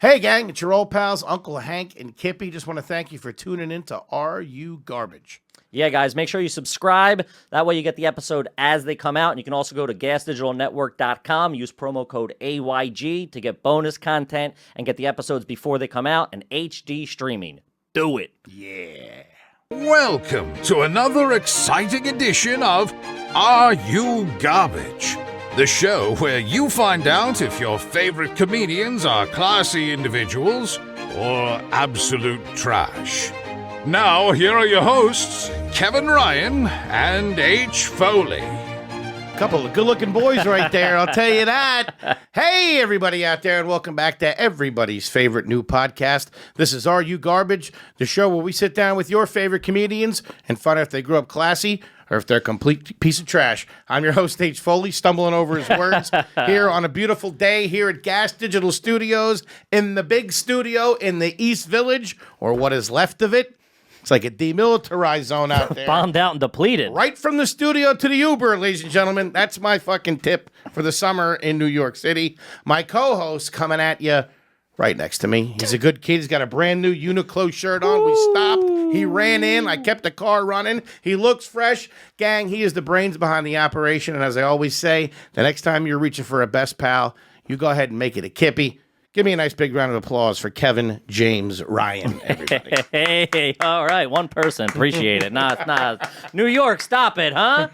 Hey, gang, it's your old pals, Uncle Hank and Kippy. Just want to thank you for tuning in to Are You Garbage? Yeah, guys, make sure you subscribe. That way you get the episode as they come out. And you can also go to gasdigitalnetwork.com, use promo code AYG to get bonus content and get the episodes before they come out and HD streaming. Do it. Yeah. Welcome to another exciting edition of Are You Garbage? The show where you find out if your favorite comedians are classy individuals or absolute trash. Now, here are your hosts, Kevin Ryan and H. Foley. Couple of good-looking boys right there, I'll tell you that. Hey, everybody out there, and welcome back to everybody's favorite new podcast. This is Are You Garbage, the show where we sit down with your favorite comedians and find out if they grew up classy or if they're a complete piece of trash. I'm your host, H. Foley, stumbling over his words here on a beautiful day here at Gas Digital Studios in the big studio in the East Village, or what is left of it. It's like a demilitarized zone out there. Bombed out and depleted. Right from the studio to the Uber, ladies and gentlemen. That's my fucking tip for the summer in New York City. My co-host coming at you right next to me. He's a good kid. He's got a brand new Uniqlo shirt on. We stopped. He ran in. I kept the car running. He looks fresh. Gang, he is the brains behind the operation. And as I always say, the next time you're reaching for a best pal, you go ahead and make it a Kippy. Give me a nice big round of applause for Kevin James Ryan, everybody. Hey, all right, one person. Appreciate it. Nah, New York, stop it, huh?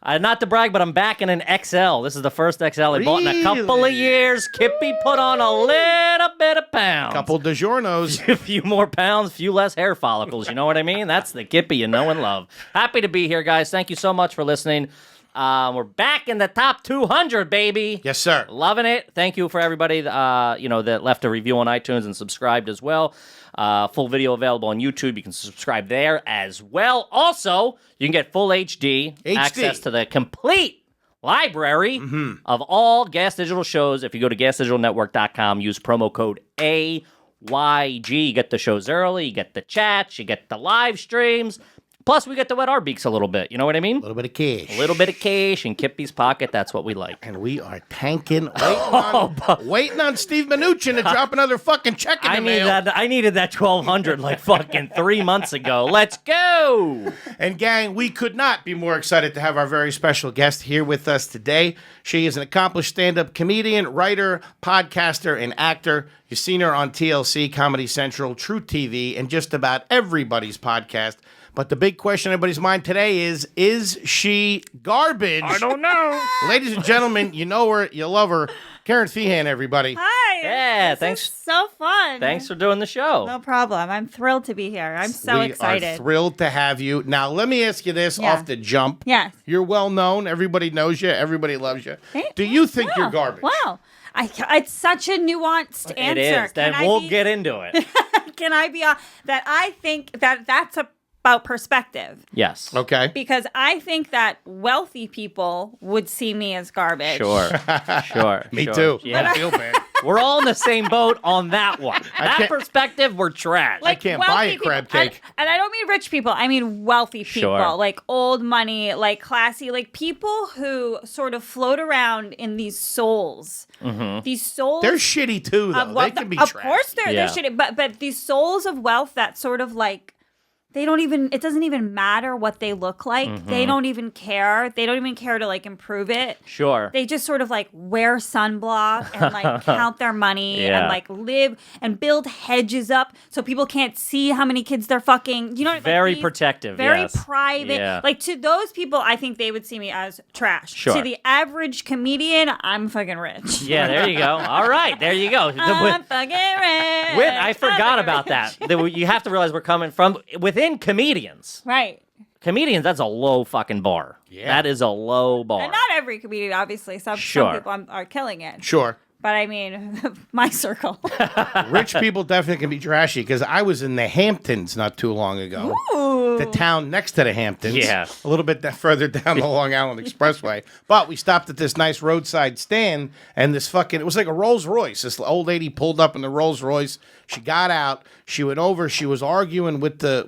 Not to brag, but I'm back in an XL. This is the first XL I bought in a couple of years. Kippy put on a little bit of pounds. Couple DiGiorno's. A few more pounds, few less hair follicles. You know what I mean? That's the Kippy you know and love. Happy to be here, guys. Thank you so much for listening. We're back in the top 200, baby. Yes, sir. Loving it. Thank you for everybody that left a review on iTunes and subscribed as well. Full video available on YouTube. You can subscribe there as well. Also, you can get full HD access to the complete library of all Gas Digital shows. If you go to gasdigitalnetwork.com, use promo code AYG. You get the shows early, you get the chats, you get the live streams. Plus, we get to wet our beaks a little bit. You know what I mean? A little bit of cash. A little bit of cash in Kippy's pocket. That's what we like. And we are tanking, waiting on Steve Mnuchin to drop another fucking check in the mail. I needed that 1,200 like fucking 3 months ago. Let's go! And gang, we could not be more excited to have our very special guest here with us today. She is an accomplished stand-up comedian, writer, podcaster, and actor. You've seen her on TLC, Comedy Central, True TV, and just about everybody's podcast. But the big question in everybody's mind today is she garbage? I don't know. Ladies and gentlemen, you know her, you love her. Kerryn Feehan, everybody. Hi. Yeah, this thanks. Is so fun. Thanks for doing the show. No problem. I'm thrilled to be here. I'm so excited. We are thrilled to have you. Now, let me ask you this off the jump. Yes. You're well known. Everybody knows you. Everybody loves you. Do you think you're garbage? Wow. It's such a nuanced answer. It is. Then we'll get into it. Can I be that I think that's about perspective. Yes. Okay. Because I think that wealthy people would see me as garbage. Sure. Me too. Yeah. I feel bad. We're all in the same boat on that one. That perspective, we're trash. I can't buy a crab cake. And I don't mean rich people. I mean wealthy people. Sure. Like old money, like classy, like people who sort of float around in these souls. Mm-hmm. These souls. They're shitty too, though. They can be trash. Of course they're shitty. But these souls of wealth that sort of like, it doesn't even matter what they look like. Mm-hmm. They don't even care. They don't even care to like improve it. Sure. They just sort of like wear sunblock and like count their money and like live and build hedges up so people can't see how many kids they're fucking. You know, very protective. Very private. Yeah. Like to those people, I think they would see me as trash. Sure. To the average comedian, I'm fucking rich. Yeah, there you go. All right, there you go. I'm fucking rich. I forgot about that. You have to realize we're coming from within comedians. Right. Comedians, that's a low fucking bar. Yeah. That is a low bar. And not every comedian, obviously. Some people are killing it. Sure. But I mean, my circle. Rich people definitely can be trashy because I was in the Hamptons not too long ago. Ooh. the town next to the Hamptons. Yeah. A little bit further down the Long Island Expressway. But we stopped at this nice roadside stand, and it was like a Rolls Royce. This old lady pulled up in the Rolls Royce. She got out. She went over. She was arguing with the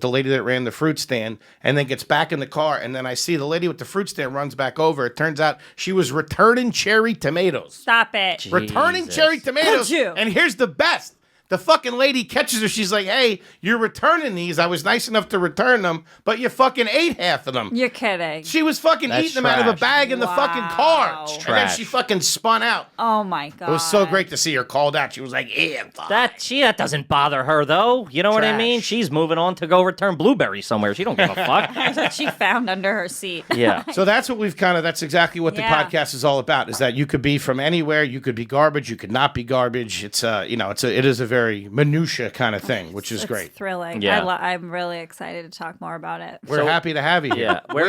lady that ran the fruit stand, and then gets back in the car. And then I see the lady with the fruit stand runs back over. It turns out she was returning cherry tomatoes. Stop it. Returning cherry tomatoes. Could you? And here's the best. The fucking lady catches her. She's like, hey, you're returning these. I was nice enough to return them, but you fucking ate half of them. You're kidding. She was fucking That's eating them out of a trash. bag in the fucking car. Wow. And then Trash. she fucking spun out. Oh my god. It was so great to see her called out. She was like, yeah, fine. That doesn't bother her though. You know what I Trash. mean? She's moving on to go return blueberries somewhere. She don't give a fuck. That's what she found under her seat. Yeah. So that's what that's exactly what Yeah. the podcast is all about, is that you could be from anywhere. You could be garbage. You could not be garbage. It is a very minutia kind of thing, which is It's great. thrilling. Yeah. I'm really excited to talk more about it. We're happy to have you here. Yeah. Where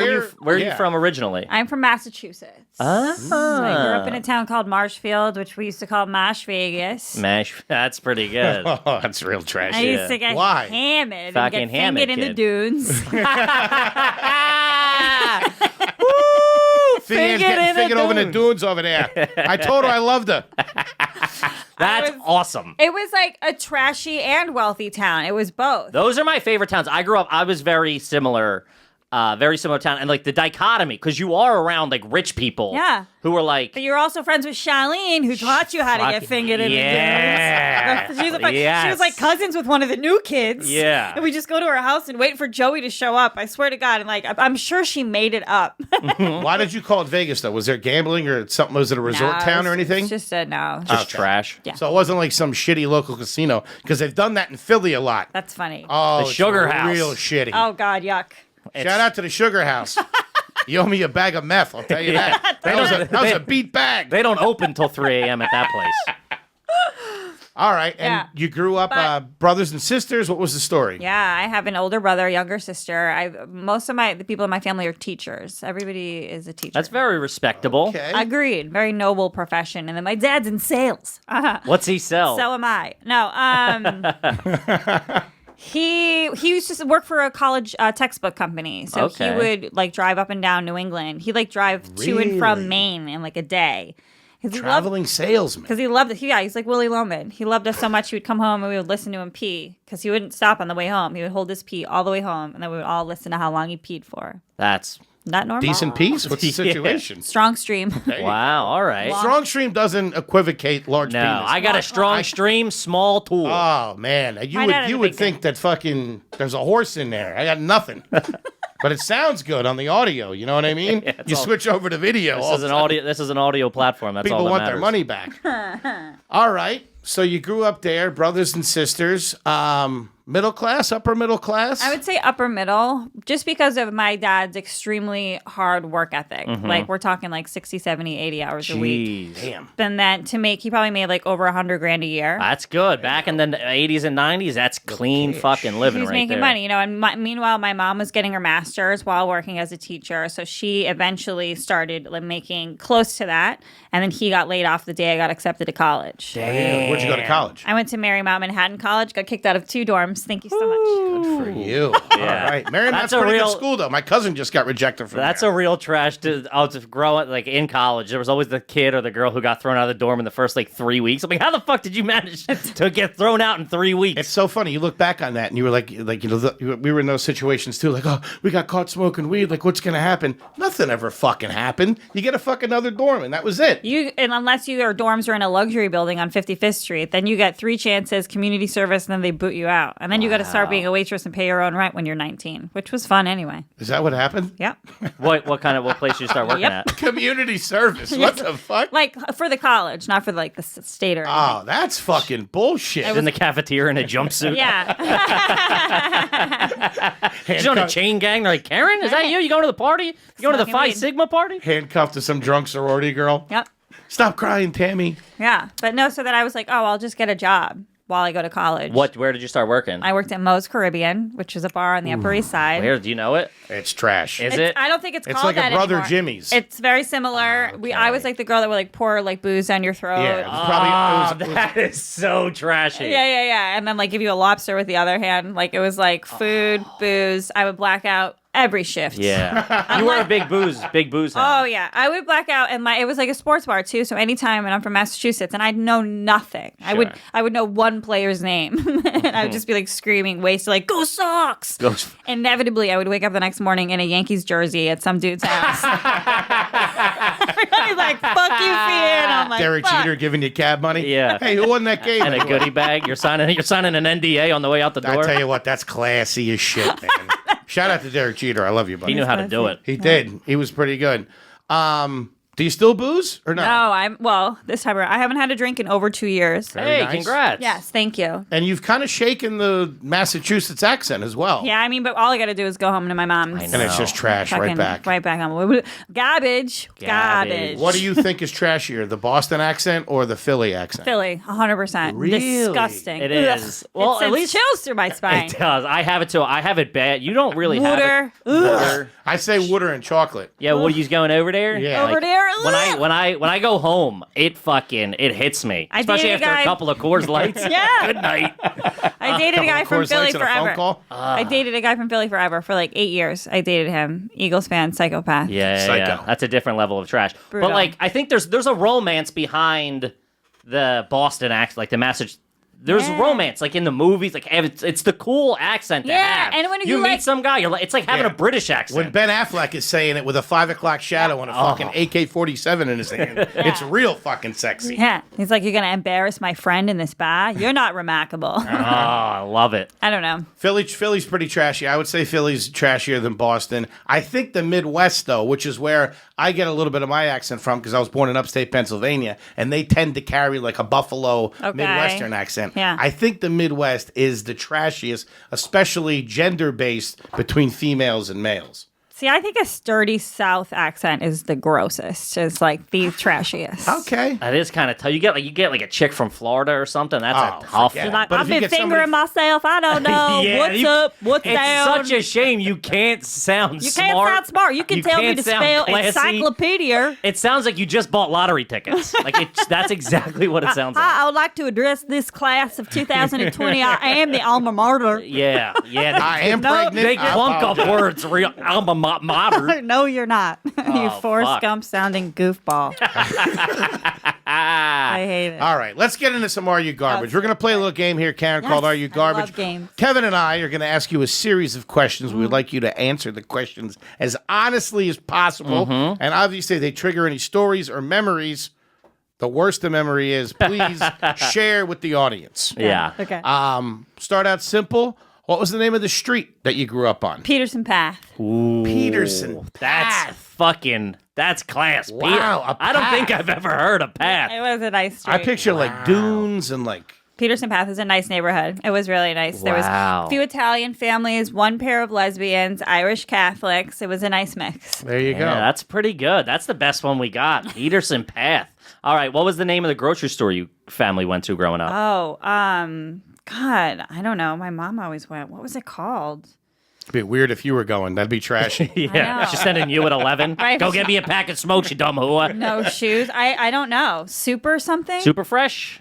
are you from originally? I'm from Massachusetts. I grew up in a town called Marshfield, which we used to call Mash Vegas. Mash. That's pretty good. Oh, that's real trash. I used to get Why? hammered Fucking and get hammered, fingered in the kid. dunes. Finger's getting fingered over in the dunes over there. I told her I loved her. That's was- awesome. It was like a trashy and wealthy town. It was both. Those are my favorite towns. I grew up. I was very similar town, and like the dichotomy, because you are around like rich people, Yeah. who are like, But you're also friends with Charlene, who taught you how to get Fucking- fingered in yeah. the dunes. She Yes. was like cousins with one of the new kids. Yeah. And we just go to her house and wait for Joey to show up. I swear to God. And like, I'm sure she made it up. Why did you call it Vegas, though? Was there gambling or something? Was it a resort town or anything? It's just no. just trash. Yeah. So it wasn't like some shitty local casino, because they've done that in Philly a lot. That's funny. Oh, The it's Sugar House. real shitty. Oh, God, yuck. Shout out to the Sugar House. You owe me a bag of meth, I'll tell you that. That was a beat bag. They don't open till 3 a.m. at that place. All right, and Yeah. you grew up brothers and sisters. What was the story? Yeah, I have an older brother, younger sister. Most of the people in my family are teachers. Everybody is a teacher. That's very respectable. Okay. Agreed. Very noble profession. And then my dad's in sales. What's he sell? So am I. No, he used to work for a college textbook company. So Okay. he would like drive up and down New England. He'd like drive to and Really? from Maine in like a day. 'Cause he loved- Traveling salesman. Because he loved it. He's like Willie Loman. He loved us so much he would come home and we would listen to him pee. Because he wouldn't stop on the way home. He would hold his pee all the way home. And then we would all listen to how long he peed for. That's Not normal. Decent piece? What's the Yeah. situation? Strong stream. wow. All right. Strong stream doesn't equivocate large No, penis. I got a strong stream, small tool. Oh man, you My dad had would a would big think that fucking there's a horse in there. I got nothing. But it sounds good on the audio, you know what I mean? it's You all- switch over to video. all This is an audio platform. That's people all that want matters. their money back. All right. So you grew up there, brothers and sisters. Middle class, upper middle class? I would say upper middle, just because of my dad's extremely hard work ethic. Like, we're talking like 60, 70, 80 hours a week. Jeez. Damn. Then that he probably made like over $100,000 a year. That's good. Back in the 80s and 90s, that's clean fucking living He was right making there. money, and meanwhile, my mom was getting her master's while working as a teacher. So she eventually started like, making close to that. And then he got laid off the day I got accepted to college. Damn. Where'd you go to college? I went to Marymount Manhattan College, got kicked out of 2 dorms. Thank you so much. Good for you. All right. Marymount's That's a pretty real- good school, though. My cousin just got rejected from That's there. a real trash. I was growing like in college. There was always the kid or the girl who got thrown out of the dorm in the first like 3 weeks. I'm like, how the fuck did you manage to get thrown out in 3 weeks? It's so funny. You look back on that, and you were like, we were in those situations too. Like, oh, we got caught smoking weed. Like, what's gonna happen? Nothing ever fucking happened. You get a fucking other dorm, and that was it. And unless your dorms are in a luxury building on 55th Street, then you get 3 chances, community service, and then they boot you out. And then you got to start being a waitress and pay your own rent when you're 19, which was fun anyway. Is that what happened? Yep. what place did you start working Yep. at? Community service. What the fuck? Like for the college, not for like the state or anything. Oh, that's fucking bullshit. In the cafeteria in a jumpsuit. Yeah. She's on a chain gang. They're like, Karen, is that you? You going to the party? You going to the Smoking Phi weed. Sigma party? Handcuffed to some drunk sorority girl. Yep. Stop crying, Tammy. Yeah. But no, so then I was like, oh, I'll just get a job. while I go to college. Where did you start working? I worked at Moes Caribbean, which is a bar on the Upper East Side. Where do you know it? It's trash. Is it? I don't think it's It's called like that a Brother anymore. Jimmy's. It's very similar. I was like the girl that would like pour like booze down your throat. Yeah, it was probably. That is so trashy. Yeah. And then like give you a lobster with the other hand. Like it was like food, booze. I would black out every shift. Yeah. You were a big booze Oh hound. yeah, I would black out, and it was like a sports bar too. So anytime, and I'm from Massachusetts, and I'd know nothing. Sure. I would know one player's name, and I would just be like screaming, wasted, like "Go Sox!" Inevitably, I would wake up the next morning in a Yankees jersey at some dude's house. Everybody's like, "Fuck you, Feehan." I'm like, Derek "Fuck." Jeter giving you cab money. Yeah. Hey, who won that game? And a goodie bag. You're signing an NDA on the way out the I door. tell you what, that's classy as shit, man. Shout out to Derek Jeter. I love you, buddy. He knew how to do it. He did. He was pretty good. Do you still booze or no? No, this time around, I haven't had a drink in over 2 years. Hey, nice. congrats. Yes, thank you. And you've kind of shaken the Massachusetts accent as well. Yeah, I mean, but all I got to do is go home to my mom's. I know. And it's just trash right Fucking back. Right back on. Garbage. What do you think is trashier, the Boston accent or the Philly accent? Philly, 100%. Really? Disgusting. It Ugh. is. Well, It at sends least chills through my spine. It does. I have it too. I have it bad. You don't really have Water. it. Water. I say water and chocolate. Yeah, what are you going over there? Yeah. Over there. When I go home, it hits me. I Especially dated a after guy- a couple of Coors Lights. Yeah. Good night. I dated a guy from Coors Philly Lights and a phone forever. call? I dated a guy from Philly forever for like 8 years. I dated him. Eagles fan, psychopath. Yeah. Psycho. That's a different level of trash. Brutal. But like, I think there's a romance behind the Boston accent, like the Massachusetts. There's Yeah. romance, like in the movies, like it's the cool accent to Yeah, have. and when you meet like- some guy, you're like, it's like having Yeah. a British accent. When Ben Affleck is saying it with a 5 o'clock shadow and a fucking AK-47 in his hand, it's real fucking sexy. Yeah. He's like, you're going to embarrass my friend in this bar? You're not remarkable. Oh, I love it. I don't know. Philly's pretty trashy. I would say Philly's trashier than Boston. I think the Midwest, though, which is where I get a little bit of my accent from because I was born in upstate Pennsylvania, and they tend to carry like a Buffalo Midwestern accent. Yeah. I think the Midwest is the trashiest, especially gender-based between females and males. See, I think a sturdy South accent is the grossest. It's like the trashiest. Okay. That is kind of tough. You get like a chick from Florida or something. That's Oh, a tough. forget it. Like, But I've if you been get fingering somebody- myself. I don't know. Yeah, What's you- up? What's It's down? such a shame you can't sound You smart. can't sound smart. You can tell me can't to sound spell classy. encyclopedia. It sounds like you just bought lottery tickets. Like that's exactly what it sounds like. I would like to address this class of 2020. I am the alma mater. Yeah. I am No, pregnant. They I clunk up apologize. words real alma mater. No, you're not. you Oh, Forrest fuck. Gump sounding goofball. I hate it. All right, let's get into some Are You Garbage. We're going to play a little game here, Karen, Yes, called Are You I Garbage? love games. Kevin and I are going to ask you a series of questions. We would like you to answer the questions as honestly as possible. And obviously, they trigger any stories or memories. The worst the memory is, please share with the audience. Yeah. Okay. Start out simple. What was the name of the street that you grew up on? Peterson Path. Peterson. That's class. Wow, a I don't path. think I've ever heard a It path. was a nice street. I picture like dunes and like. Peterson Path is a nice neighborhood. It was really nice. There was Wow. a few Italian families, one pair of lesbians, Irish Catholics. It was a nice mix. There you go. Yeah, that's pretty good. That's the best one we got. Peterson Path. All right, what was the name of the grocery store you family went to growing up? Oh, God, I don't know. My mom always went. What was it called? It'd be weird if you were going. That'd be trashy. Yeah, know. she's sending you at 11. Right. Go get me a pack of smokes, you dumb whore. No shoes. I don't know. Super something? Super fresh?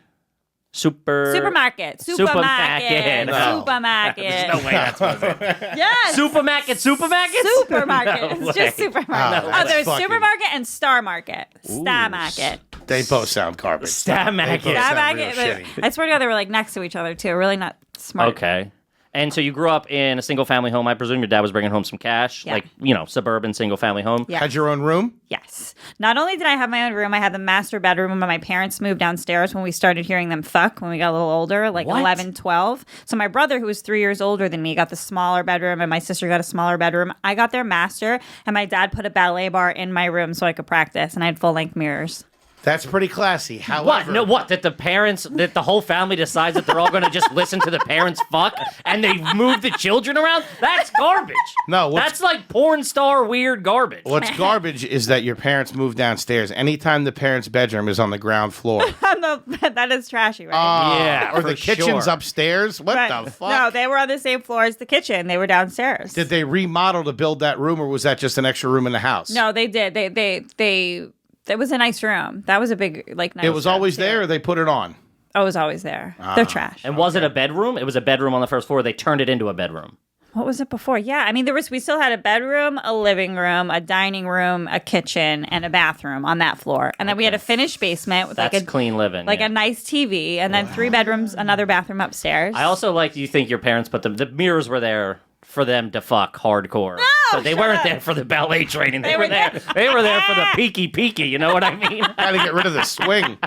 Supermarket. Supermarket. No. Supermarket. There's no way that's what it is. Yes. Supermarket? Supermarket. No It's just way. supermarket. Oh, Oh, that's there's fucking- supermarket and Star Market. Star Market. They both sound garbage. Star Market. They both Star sound Market. real but shitty. I swear to God, they were like next to each other too. Really not smart. Okay. And so you grew up in a single-family home. I presume your dad was bringing home some cash, Yeah. like, suburban single-family home. Yeah. Had your own room? Yes. Not only did I have my own room, I had the master bedroom when my parents moved downstairs when we started hearing them fuck when we got a little older, like What? 11, 12. So my brother, who was 3 years older than me, got the smaller bedroom, and my sister got a smaller bedroom. I got their master, and my dad put a ballet bar in my room so I could practice, and I had full-length mirrors. That's pretty classy. However, What? No, what? That the whole family decides that they're all going to just listen to the parents fuck and they move the children around? That's garbage. No, that's like porn star weird garbage. What's garbage is that your parents move downstairs. Anytime the parents' bedroom is on the ground floor. No, that is trashy, right? Yeah, Or for the kitchen's sure. upstairs. What the fuck? No, they were on the same floor as the kitchen. They were downstairs. Did they remodel to build that room, or was that just an extra room in the house? No, they did. They it was a nice room. That was a big, like, nice It was room, always too. there, or they put it on? Oh, it was always there. They're trash. And was it a bedroom? It was a bedroom on the first floor. They turned it into a bedroom. What was it before? Yeah, I mean, we still had a bedroom, a living room, a dining room, a kitchen, and a bathroom on that floor. And then we had a finished basement with That's like a clean living. like yeah. a nice TV, and then 3 bedrooms, another bathroom upstairs. I also like you think your parents put the mirrors were there for them to fuck hardcore. So they weren't there for the ballet training. They were there. They were there for the peeky. You know what I mean? Gotta get rid of the swing.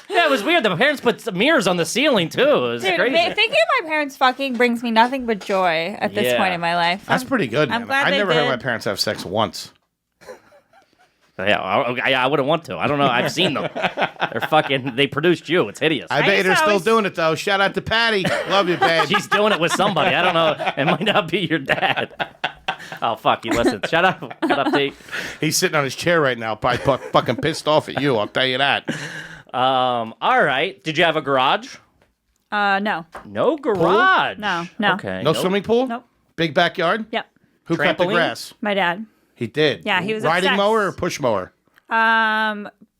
Yeah, it was weird. The parents put some mirrors on the ceiling too. It was Dude, crazy. thinking of my parents fucking brings me nothing but joy at this Yeah. point in my life. That's pretty good, I'm man. glad I they never heard did. my parents have sex once. Yeah, I wouldn't want to. I don't know. I've seen them. They're fucking. They produced you. It's hideous. I bet used they're to still always- doing it, though. Shout out to Patty. Love you, babe. She's doing it with somebody. I don't know. It might not be your dad. Oh fuck you! Listen, shut up. Good update. He's sitting on his chair right now, probably fucking pissed off at you. I'll tell you that. All right. Did you have a garage? No. No garage. No. Okay. No nope. swimming pool? Nope. Big backyard? Yep. Who cut the Trampoline? grass? My dad. He did. Yeah, he was riding obsessed. mower or push mower?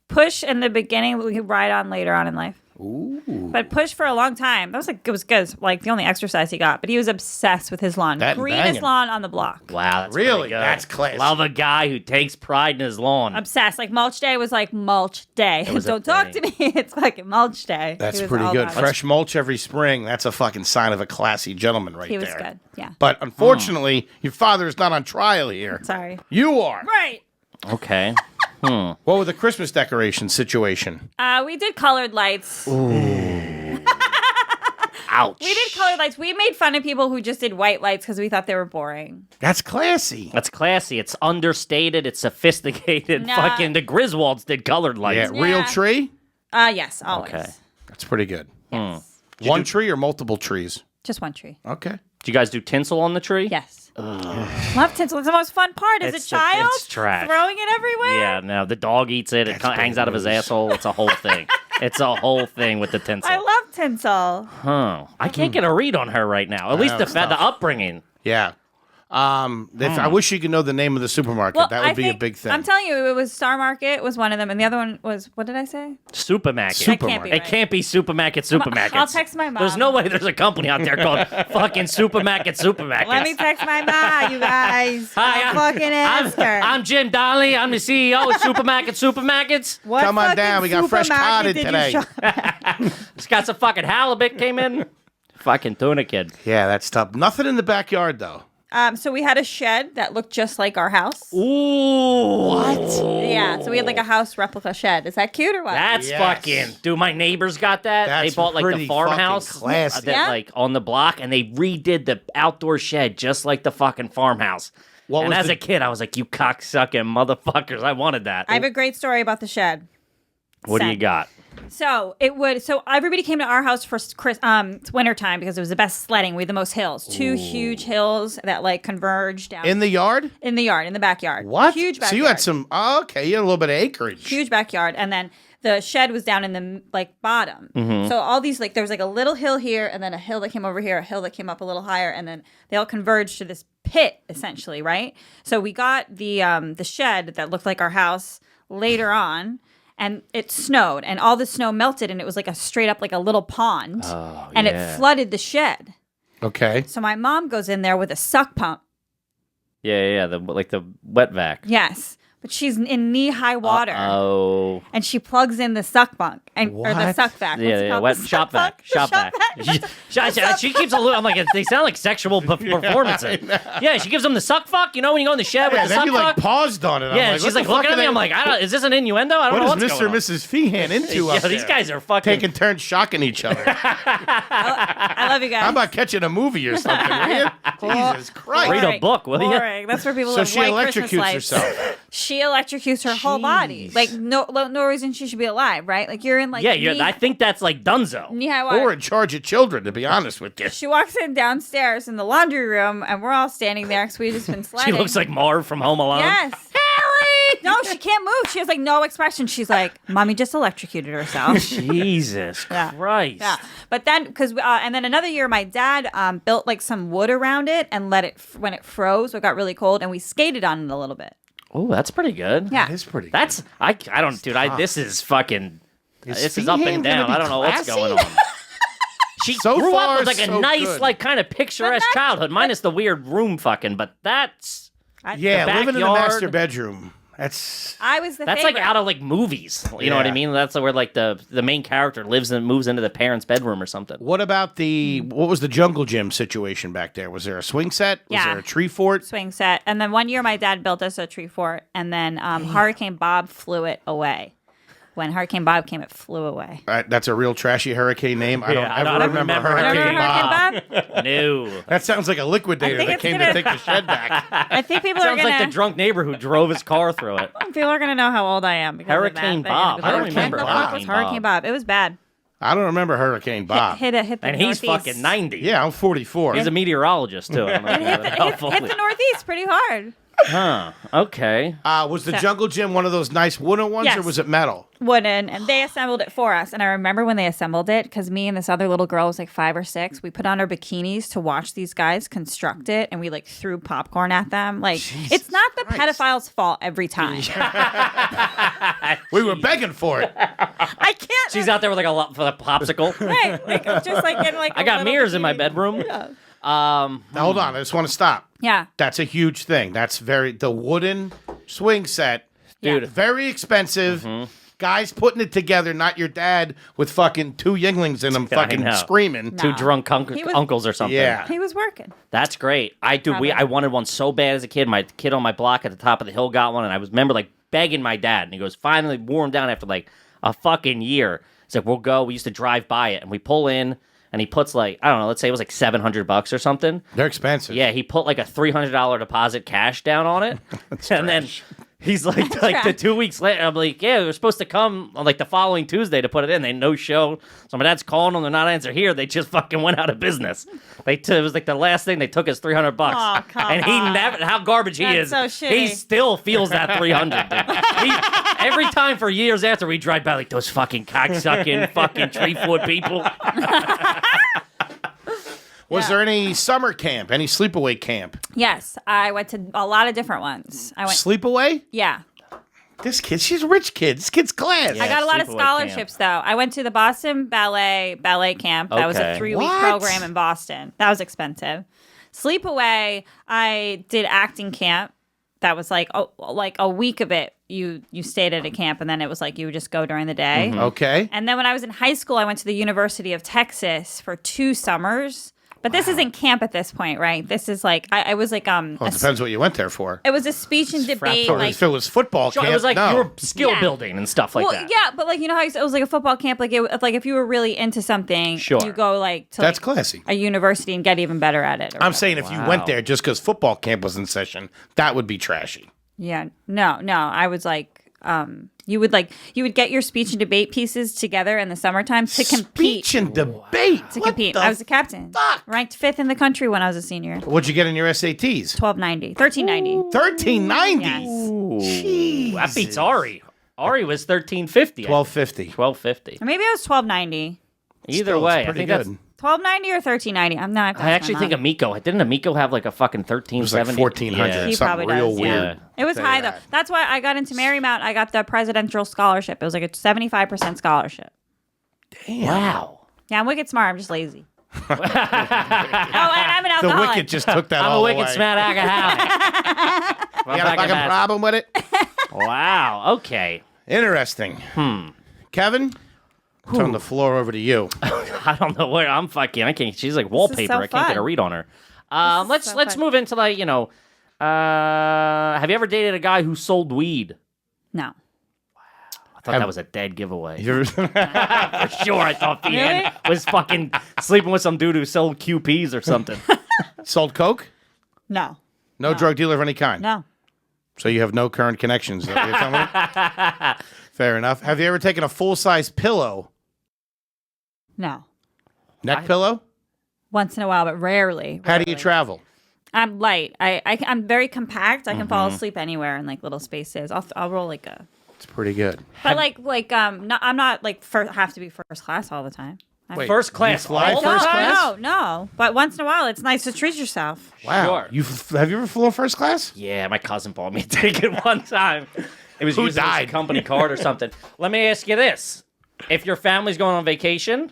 Push in the beginning, we could ride on later on in life. Ooh. But push for a long time. That was it was good. Like the only exercise he got. But he was obsessed with his lawn. That and Greenest banging. lawn on the block. Wow. That's Really? pretty good. That's classy. Love a guy who takes pride in his lawn. Obsessed. Like mulch day was like mulch day. was a Don't talk to thing. me. It's fucking mulch day. That's He was pretty all good. about it. Fresh mulch every spring. That's a fucking sign of a classy gentleman right He there. was good. Yeah. But unfortunately, your father is not on trial here. Sorry. You are. Right. Okay. What with the Christmas decoration situation? We did colored lights. Ouch. We did colored lights. We made fun of people who just did white lights because we thought they were boring. That's classy. That's classy. It's understated. It's sophisticated. Nah. Fucking the Griswolds did colored lights. Yeah, real Yeah. tree? Yes, always. Okay. That's pretty good. Yes. One tree or multiple trees? Just one tree. Okay. Did you guys do tinsel on the tree? Yes. Love tinsel. It's the most fun part as a child. It's trash. Throwing it everywhere. Yeah, no, the dog eats it. It hangs out of his asshole. It's a whole thing. It's a whole thing with the tinsel. I love tinsel. Huh. I can't get a read on her right now. At least know, the it's tough. upbringing. Yeah. I wish you could know the name of the supermarket. That would be a big thing. I'm telling you, it was Star Market was one of them, and the other one was, what did I say? Supermarket. That can't be It right. can't be supermarkets. I'll text my mom. There's no way there's a company out there called fucking supermarkets. Let me text my mom, you guys. Hi, I'll fucking ask her. I'm Jim Donnelly. I'm the CEO of Supermarkets. What Come on fucking down, we got fresh cod supermarket in did you today. shop- It's got some fucking halibut came in. Fucking tuna kid. Yeah, that's tough. Nothing in the backyard, though. So we had a shed that looked just like our house. Ooh. What? Yeah, so we had like a house replica shed. Is that cute or what? That's Yes. fucking. Dude, my neighbors got that. That's they bought like pretty the farmhouse fucking classy. that Yeah. like on the block, and they redid the outdoor shed just like the fucking farmhouse. What and was as the- a kid, I was like, "You cocksucking motherfuckers!" I wanted that. I have a great story about the shed. What do Sad. you got? So everybody came to our house for it's wintertime because it was the best sledding. We had the most hills. 2 huge hills that like converged down In the yard? in the yard, in the backyard. What? Huge backyard. So you had some, okay, you had a little bit of acreage. huge backyard, and then the shed was down in the like bottom. So all these like there was like a little hill here, and then a hill that came over here, a hill that came up a little higher, and then they all converged to this pit essentially, right? So we got the shed that looked like our house later on. And it snowed, and all the snow melted, and it was like a straight up like a little pond, and yeah. it flooded the shed. Okay. So my mom goes in there with a suck pump. Yeah. The wet vac. Yes, but she's in knee high water, Oh. and she plugs in the suck bunk or the What? suck vac. What's it Yeah, called? wet The shop suck bunk? vac. The Shop vac. She keeps a little. I'm like, they sound like sexual performances. Yeah, she gives them the suck fuck. You know when you go in the shed with Yeah, the then suck you like fuck. paused on it. I'm Yeah, like, she's what like the fuck looking are at me. they- I'm like, is this an innuendo? I don't know What what's is Mr. going and on. Mrs. Feehan into up Yeah, these there? guys are fucking. Taking turns shocking each other. I Love you guys. How about catching a movie or something? Will you? Jesus Christ. Read a book, will you? Boring. That's where people So live she white Christmas electrocutes lives. herself. She electrocutes her whole body. Jeez. Like no reason she should be alive, right? Like you're in like I think that's like Dunzo. Or in charge of children, to be honest with you. She walks in downstairs in the laundry room, and we're all standing there because we just been She sledding. looks like Marv from Home Alone. Yes. Harry! No, she can't move. She has like no expression. She's like, Mommy just electrocuted herself. Jesus Yeah. Christ. Yeah, but then and then another year, my dad built like some wood around it and let it when it froze, so it got really cold, and we skated on it a little bit. Oh, that's pretty good. Yeah, That is pretty good. That's I don't, dude. This is fucking. This is up Feehan and gonna down. be I don't know what's classy? going on. She So grew far, up with like a so nice, good. like kind of picturesque childhood, minus the weird room fucking. But that's Yeah, the living in the backyard. master bedroom. That's I was the that's favorite. like out of like movies. You know what I Yeah. mean? That's where like the main character lives and moves into the parents' bedroom or something. what about what was the jungle gym situation back there? Was there a swing set? Was Yeah. there a tree fort? swing set. And then one year, my dad built us a tree fort, and then Hurricane Bob flew it away. When Hurricane Bob came, it flew away. That's a real trashy hurricane name. I don't Yeah, I ever don't remember remember Hurricane Remember Bob. Hurricane Bob? No. That sounds like a liquidator think that it's came gonna- to take the shed back. I think people are Sounds gonna like the drunk neighbor who drove his car through it. people are gonna know how old I am. Because Hurricane of that. Bob. They're I don't gonna be remember what the fuck was Hurricane Hurricane Bob. It was bad. I don't remember Hurricane Bob. Hit the And he's Northeast. fucking 90. Yeah, I'm 44. He's a meteorologist too. I don't know if that helpful. Hit the Northeast pretty hard. Huh. Okay. Was the jungle gym one of those nice wooden ones, or Yes. was it metal? Wooden, and they assembled it for us. And I remember when they assembled it, because me and this other little girl was like 5 or 6. We put on our bikinis to watch these guys construct it, and we like threw popcorn at them. Like it's not the pedophile's fault every time. We were begging for it. I can't. She's out there with like a popsicle. right, like just like in like. I a got little mirrors in my bikini. bedroom. Now, hold on, I just want to stop. Yeah. That's a huge thing. That's the wooden swing set, Dude. very expensive. Guys putting it together, not your dad with fucking 2 yinglings in him, I fucking know. screaming. Two drunk He was- uncles or something. Yeah. He was working. That's great. I Probably. wanted one so bad as a kid. My kid on my block at the top of the hill got one, and I remember like begging my dad, and he goes, finally wore him down after like a fucking year. He's like, we'll go. We used to drive by it, and we pull in, and he puts like, I don't know, let's say it was like $700 or something. They're expensive. Yeah, he put like a $300 deposit cash down on it, and then he's like the 2 weeks later, I'm like, yeah, we were supposed to come on like the following Tuesday to put it in. They no show. So my dad's calling them. They're not answering here. They just fucking went out of business. It was like the last thing they took is $300, Oh, come and he on. never. How garbage he That's is. so He shitty. still feels that 300. Dude. Every time for years after we drive by, like those fucking cocksucking fucking tree foot people. Was there any summer camp, any sleepaway camp? Yes, I went to a lot of different ones. I went. Sleepaway? Yeah. This kid, she's a rich kid. This kid's class. I got a lot of sleepaway scholarships, though. I went to the Boston ballet camp. That was a Okay. 3-week What? program in Boston. That was expensive. Sleepaway, I did acting camp. That was like a week of it. You stayed at a camp, and then it was like you would just go during the day. Okay. And then when I was in high school, I went to the University of Texas for 2 summers. But this isn't camp at this point, right? This is like I was like Well, it depends what you went there for. it was a speech and debate. Or Like, if it was football So camp, it was like no. you were skill Yeah. building and stuff like well, that. yeah, but like you know how it was like a football camp. Like if you were really into something, Sure. you go like to That's like, classy. a university and get even better at it. or I'm whatever. saying if you went there just because football camp was in session, that would be trashy. Yeah, no. I was like, you would get your speech and debate pieces together in the summertime to compete. Speech and debate. To What compete. the I was a captain. fuck? Ranked 5th in the country when I was a senior. What'd you get in your SATs? 1290. 1390. 1390. Yes. Jeez. That beats Ari. Ari was 1350. 1250. 1250. Or maybe I was 1290. Either Still, it's way, I pretty think good. that's. 1290 or 1390. I'm not. I actually think Amico. Didn't Amico have like a fucking It was like 1370? 1400. Yeah. He Something probably real does. weird. Yeah. It was Say high that. though. That's why I got into Marymount. I got the presidential scholarship. It was like a 75% scholarship. Wow. Yeah, I'm wicked smart. I'm just lazy. Oh, and I'm an The alcoholic. Wicked just took that I'm all a wicked away. smart alcoholic. You got a fucking problem with it? Wow. Okay. Interesting. Kevin, turn the floor over to you. I don't know where I'm fucking. I can't. She's like wallpaper. so I can't get a fun. read on her. Let's so let's fun. move into like have you ever dated a guy who sold weed? No. thought that was a dead giveaway. You're- For sure, I thought Feehan was fucking sleeping with some dude who sold QPs or something. Sold coke? No. No drug dealer of any kind? No. So you have no current connections. Is that what you're telling me? Fair enough. Have you ever taken a full-size pillow? No. Neck pillow? Once in a while, but rarely. How do you rarely. travel? I'm light. I'm very compact. I can fall asleep anywhere in like little spaces. I'll roll like a. It's pretty good. But I'm not like have to be first class all the time. Wait, First class, you fly all first the time? class? No. But once in a while, it's nice to treat yourself. Wow. Sure. Have you ever flown first class? Yeah, my cousin bought me a ticket one time. It was Who using his died? company card or something. Let me ask you this: if your family's going on vacation,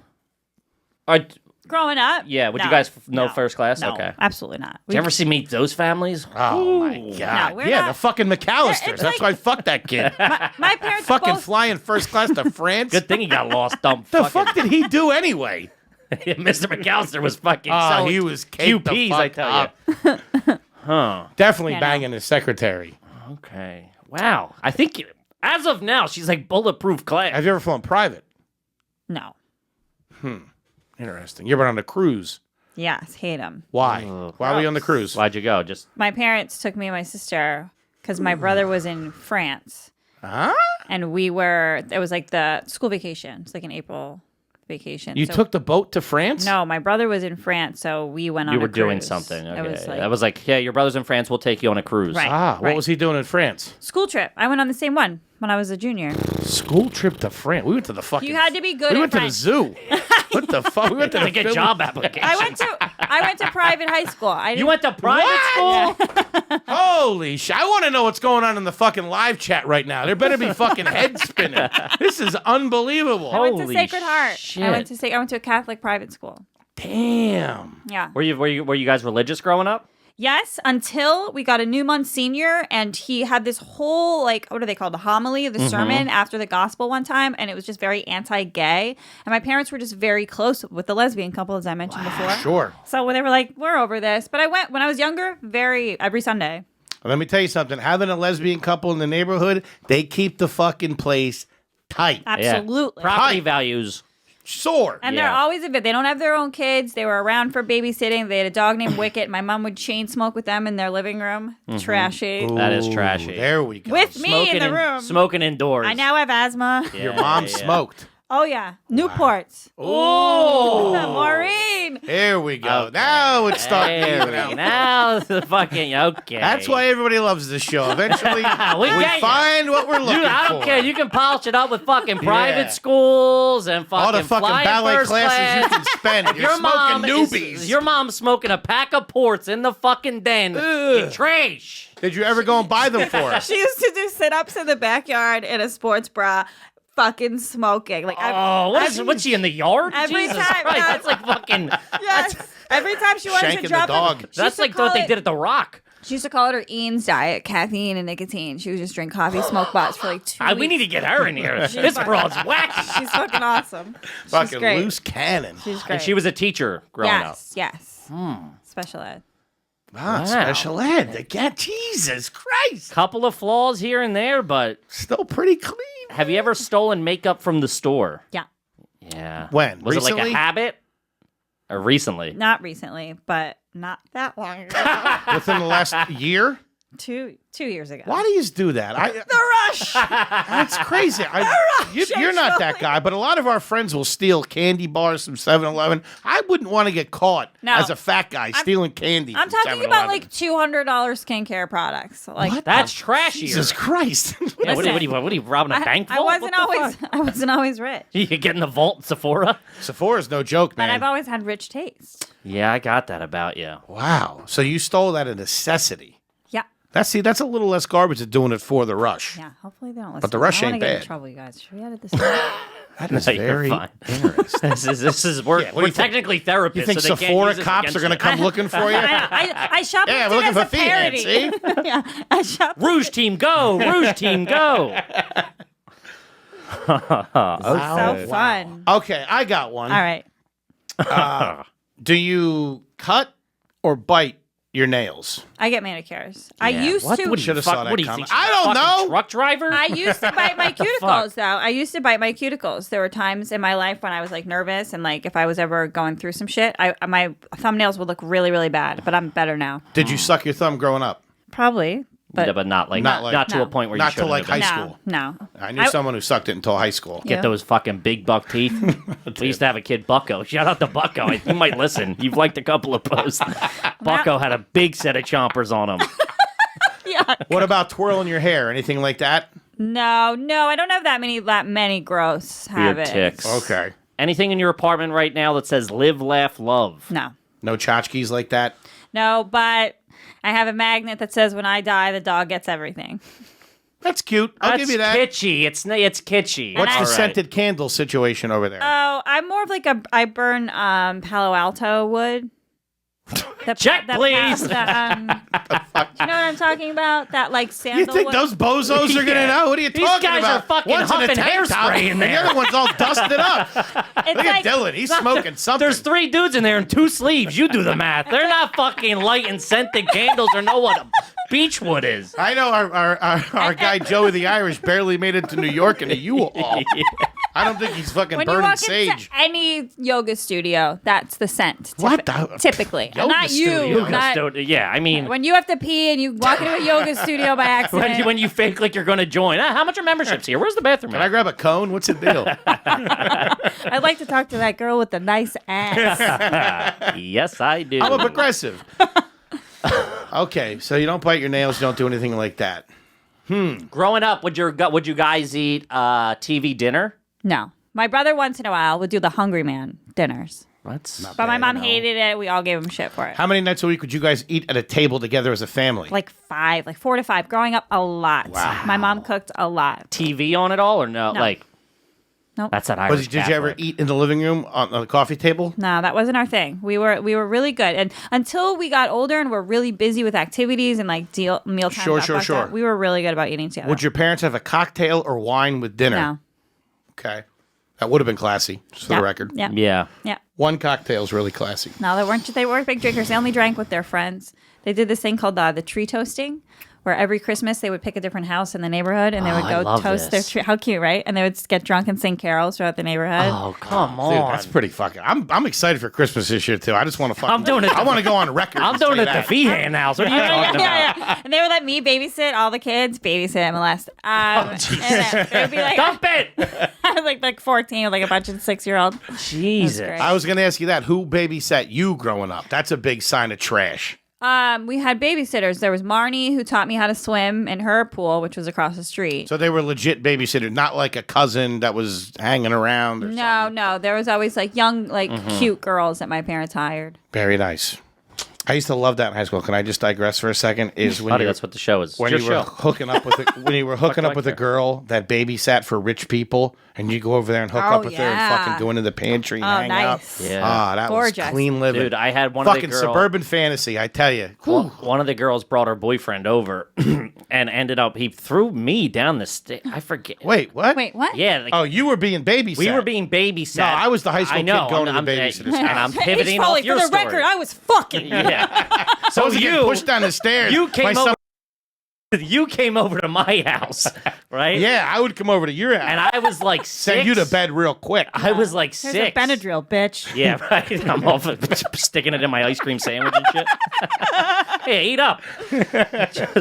would Growing up, you no. guys know No. first class? No, Okay. absolutely not. Did you ever see meet those families? Oh, my God. No, we're Yeah, not- the fucking McAllisters. It's That's like- why I fucked that kid. My parents Fucking both. flying first class to France? Good thing he got lost. Dumb. The fuck did he do anyway? Mr. McAllister was fucking. Oh, selling he was caked the QPs. fuck I tell up. you. Huh. Definitely Yeah, no. banging his secretary. Okay. Wow. I think as of now, she's like bulletproof glass. Have you ever flown private? No. Interesting. You ever been on a cruise? Yes, hate them. Why? Why were you on the cruise? Why'd you go? Just My parents took me and my sister because my brother was in France, Huh? and we were. It was like the school vacation. It's like an April vacation. You So- took the boat to France? No, my brother was in France, so we went on. you were a doing cruise. something. Okay. It was like I was like, yeah, your brother's in France. We'll take you on a cruise. Right. Ah, what was he doing in France? school trip. I went on the same one when I was a junior. School trip to France. We went to the fucking. You had to be good We at went to the French. zoo. What the fuck? We went to the Like a Philly- job application. I went to private high school. You went to private school? Holy shit! I want to know what's going on in the fucking live chat right now. There better be fucking head spinning. This is unbelievable. I went to Holy Sacred Heart. shit. I went to a Catholic private school. Damn. Yeah. Were you guys religious growing up? Yes, until we got a new Monsignor, and he had this whole, like, what are they called? The homily, the sermon after the gospel one time, and it was just very anti-gay. And my parents were just very close with the lesbian couple, as I mentioned before. Sure. So when they were like, we're over this. But I went, when I was younger, every Sunday. Let me tell you something. Having a lesbian couple in the neighborhood, they keep the fucking place tight. Absolutely. Property Hi. values. Soar. And Yeah. they're always a bit. They don't have their own kids. They were around for babysitting. They had a dog named Wicket. My mom would chain smoke with them in their living room. Trashy. That is Ooh, trashy. There we go. With me in the room. Smoking indoors. I now have asthma. Yeah, Your mom yeah. smoked. Oh, yeah. Newports. Oh. Maureen. Here we go. Okay. Now it's starting to There even we out. go. Now the fucking okay. That's why everybody loves this show. Eventually, We we get ya. find what we're looking Dude, I don't for. care. You can polish it up with fucking private Yeah. schools and fucking All the fucking flying ballet first classes class. you can spend. If You're your mom smoking newbies. your mom's smoking a pack of ports in the fucking den. You trash. Did you ever go and buy them for us? She used to do sit-ups in the backyard in a sports bra, fucking smoking. Like, Oh, what's she in the yard? Every Jesus time, Christ, yes. that's like fucking. yes. Every time she wanted Shanking to the drop dog. it, That's like what they did at the Rock. She used to call it her Ian's diet, caffeine and nicotine. She would just drink coffee, smoke butts for like 2 weeks. We need to get her in here. This broad's wacky. She's fucking awesome. She's Fucking great. loose cannon. She's great. And she was a teacher growing up. Yes. Special ed. Ah, Wow. special ed. Again, Jesus Christ. Couple of flaws here and there, but Still pretty clean. have you ever stolen makeup from the store? Yeah. Yeah. When? Was it like Recently? a habit? Or recently? Not recently, but not that long ago. Within the last year? 2 years ago. Why do you do that? The rush. That's crazy. You're not that guy, but a lot of our friends will steal candy bars from 7-Eleven. I wouldn't want to get caught No. as a fat guy stealing candy. I'm from talking about 7-Eleven. like $200 skincare products. Like What? That's trashier. Jesus Christ. Yeah, what are you robbing a bank vault? I What the fuck? wasn't always rich. You get in the vault, Sephora? Sephora's no joke, But man. I've always had rich taste. Yeah, I got that about you. Wow. So you stole that of necessity. Yeah. That's a little less garbage than doing it for the rush. Yeah. Hopefully they don't listen. the rush I don't ain't wanna get bad. in trouble, you guys. Should we edit this out? That is No, you're very fine. interesting. this is we're, Yeah, what do we're you think? technically therapists. You think so they can't Sephora use this cops against are going to you. come looking for you? I shoplifted Yeah, we're looking as for a Feehan, parody. see? Yeah. I shoplifted. Rouge team go! Rouge team go! So fun. Okay, I got one. All right. Do you cut or bite your nails? I get manicures. I used what? to. What do you Should've saw fuck? that What do you coming. think? I don't know. Truck driver. I used to bite my fuck? cuticles, though. I used to bite my cuticles. There were times in my life when I was like nervous and like if I was ever going through some shit, my thumbnails would look really, really bad. But I'm better now. Did you suck your thumb growing up? Probably, but But not to no. a point where Not you till, like, shouldn't high have school. no. I knew someone who sucked it until high school. Get those fucking big buck teeth. We used to have a kid, Bucko. Shout out to Bucko. You might listen. You've liked a couple of posts. Bucko had a big set of chompers on him. Yeah. What about twirling your hair? Anything like that? No, I don't have that many gross Weird habits. ticks. Okay. Anything in your apartment right now that says live, laugh, love? No, No tchotchkes like that? but I have a magnet that says when I die, the dog gets everything. That's cute. I'll That's give you that. kitschy. It's kitschy. What's All the right. scented candle situation over there? Oh, I'm more of like I burn Palo Alto wood. Check, please. You know what I'm talking about? That like You sandalwood. think those bozos are going to Yeah. know? What are you These talking guys about? are fucking One's in a huffing tank top, hairspray in and there. the other one's all dusted up. It's Look like, at Dylan. He's smoking something. There's 3 dudes in there in 2 sleeves. You do the math. They're not fucking lighting scented candles or know what a beechwood is. I know our guy Joey the Irish barely made it to New York in a U-Haul. I don't think he's fucking when you burning walk sage. into any yoga studio, that's the scent. What the- Typically, Yoga not studio? you. Not, Yeah, I mean, when you have to pee and you walk into a yoga studio by accident. when you fake like you're going to join. How much are memberships here? Where's the bathroom? Can I grab a cone? What's the deal? I'd like to talk to that girl with the nice ass. Yes, I do. I'm a progressive. Okay, so you don't bite your nails, you don't do anything like that. Growing up, would you guys eat TV dinner? No, my brother once in a while would do the Hungry Man dinners, That's but my mom no. hated it. We all gave him shit for it. How many nights a week would you guys eat at a table together as a family? Like 5, like 4 to 5. Growing up, a lot. Wow. My mom cooked a lot. TV on it all or no? No. Like, Nope. that's that Irish Did you ever Catholic. eat in the living room on the coffee table? No, that wasn't our thing. We were really good, and until we got older and were really busy with activities and like mealtime. Sure. We were really good about eating together. Would your parents have a cocktail or wine with dinner? No. Okay. That would have been classy, just for the record. Yeah. Yeah. One cocktail is really classy. No, they weren't big drinkers. They only drank with their friends. They did this thing called the tree toasting, where every Christmas they would pick a different house in the neighborhood and they would I go love toast this. their tree. How cute, right? And they would get drunk and sing carols throughout the neighborhood. Oh, come on. Dude, that's pretty fucking. I'm excited for Christmas this year too. I just want to fucking. I'm doing it. I want to go on record. I'm and doing say it at the that. Feehan house. What are you talking about? Yeah. And they would let me babysit all the kids, babysit and molest. And then they would be like, Dump it. I was like 14 with like a bunch of 6-year-olds. Jesus. great. I was going to ask you that. Who babysat you growing up? That's a big sign of trash. We had babysitters. There was Marnie who taught me how to swim in her pool, which was across the street. So they were legit babysitters, not like a cousin that was hanging around. Or something. No. There was always like young, like cute girls that my parents hired. Very nice. I used to love that in high school. Can I just digress for a second? Is when Buddy, you that's what the show is. when It's you your were show. hooking up with a girl that babysat for rich people, and you go over there and hook up with her and yeah. fucking go into the pantry and Oh, hang nice. out. Yeah. Ah, that Gorgeous. was clean living. Dude, I had one fucking of the girls. suburban fantasy. I tell you. One of the girls brought her boyfriend over and ended up, he threw me down the stairs. I forget. Wait, what? Wait, what? Yeah. Like, Oh, you were being babysat. we were being babysat. No, I was the high school I know, kid going I'm- to the I'm- babysitter's And house. I'm pivoting Foley, off your for the story. record, I was fucking. Yeah. I So was getting pushed down the stairs. you by came some- over. You came over to my house, right? Yeah, I would come over to your house And I was like 6. send you to bed real quick. I was like There's 6. a Benadryl, bitch. Yeah, right. I'm off sticking it in my ice cream sandwich and shit. Hey, eat up.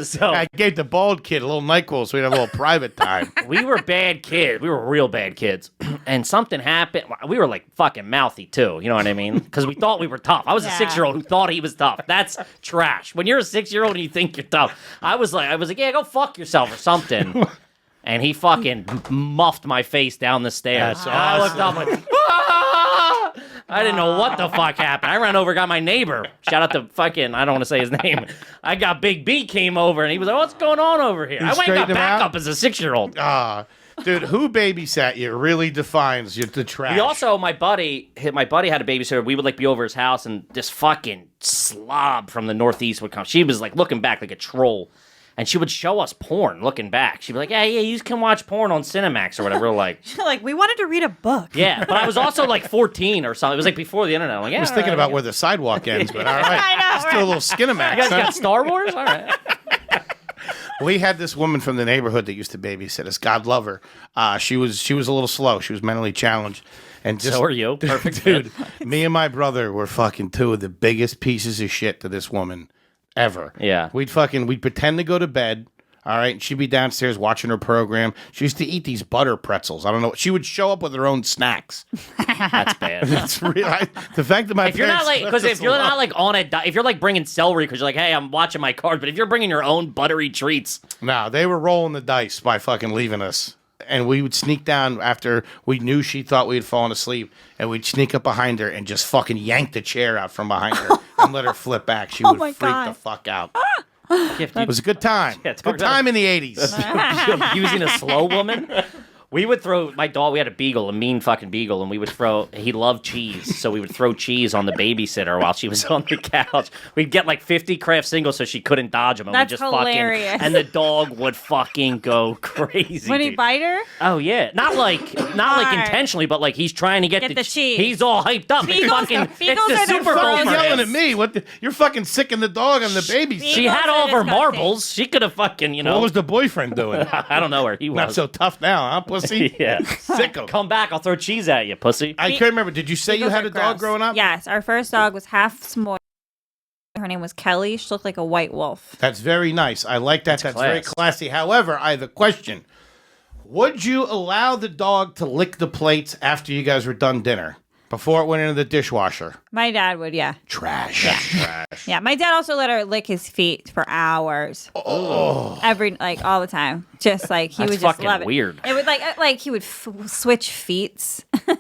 So I gave the bald kid a little NyQuil so we'd have a little private time. we were bad kids. We were real bad kids. And something happened. We were like fucking mouthy too. You know what I mean? Because we thought we were tough. I was a Yeah. 6-year-old who thought he was tough. That's trash. When you're a 6-year-old and you think you're tough. I was like, yeah, go fuck yourself or something. And he fucking muffed my face down the stairs. That's And I looked up and "Ah!" I didn't know what the fuck happened. I ran over, got my neighbor. Shout out to fucking, I don't want to say his name. I got Big B came over and he was like, what's going on over here? I went and got straightened him back out? up as a 6-year-old. Dude, who babysat you really defines the trash. We also, my buddy had a babysitter. We would like be over his house, and this fucking slob from the Northeast would come. She was like looking back like a troll, and she would show us porn. Looking back, she'd be like, "Yeah, you can watch porn on Cinemax or whatever." We're like, Like, we wanted to read a book. yeah, but I was also like 14 or something. It was like before the internet. I'm like, yeah, I was thinking about where the sidewalk ends, but all right. I know. Let's do a little Skinamax. You guys huh? got Star Wars? All right. We had this woman from the neighborhood that used to babysit us. God love her. She was a little slow. She was mentally challenged. And just, So are you. Perfect. dude. Me and my brother were fucking two of the biggest pieces of shit to this woman ever. Yeah. We'd pretend to go to bed. All right, and she'd be downstairs watching her program. She used to eat these butter pretzels. I don't know. She would show up with her own snacks. That's bad. That's real. The fact that my If you're not parents like, left because us if you're alone- not like on a diet, if you're like bringing celery because you're like, hey, I'm watching my cards, but if you're bringing your own buttery treats, No, they were rolling the dice by fucking leaving us. And we would sneak down after we knew she thought we had fallen asleep, and we'd sneak up behind her and just fucking yank the chair out from behind her and let her flip back. She would my freak God. the fuck out. if It was a good time. Yeah, talk good about time in the 80s. using a slow woman. We would throw my dog. We had a beagle, a mean fucking beagle, and we would throw. He loved cheese, so we would throw cheese on the babysitter while she was on the couch. We'd get like 50 Kraft singles so she couldn't dodge them, and That's we just hilarious. fucking. And the dog would fucking go crazy. When he dude. bite her? Oh yeah, not like Hard. intentionally, but like he's trying to get the cheese. He's all hyped up. It's Beagles- fucking. beagles It's are the the Super Bowl furthest. for You're yelling him. at me. You're fucking sicking the dog on the baby. She had all of her Disgusting. marbles. She could have fucking, What was the boyfriend doing? I don't know where he was. Not so tough now, huh, pussy? Yeah. Sicko. Come back, I'll throw cheese at you, pussy. I can't remember. Did you say you Beagles had are a dog gross. growing up? Yes, our first dog was half Samoyed. Her name was Kelly. She looked like a white wolf. That's very nice. I like that. That's very class. classy. However, I have a question. Would you allow the dog to lick the plates after you guys were done dinner? Before it went into the dishwasher? My dad would, yeah. Trash. Trash. Yeah, my dad also let her lick his feet for hours. Oh. All the time. Just like he That's would just fucking love it. weird. It would like he would switch feet. And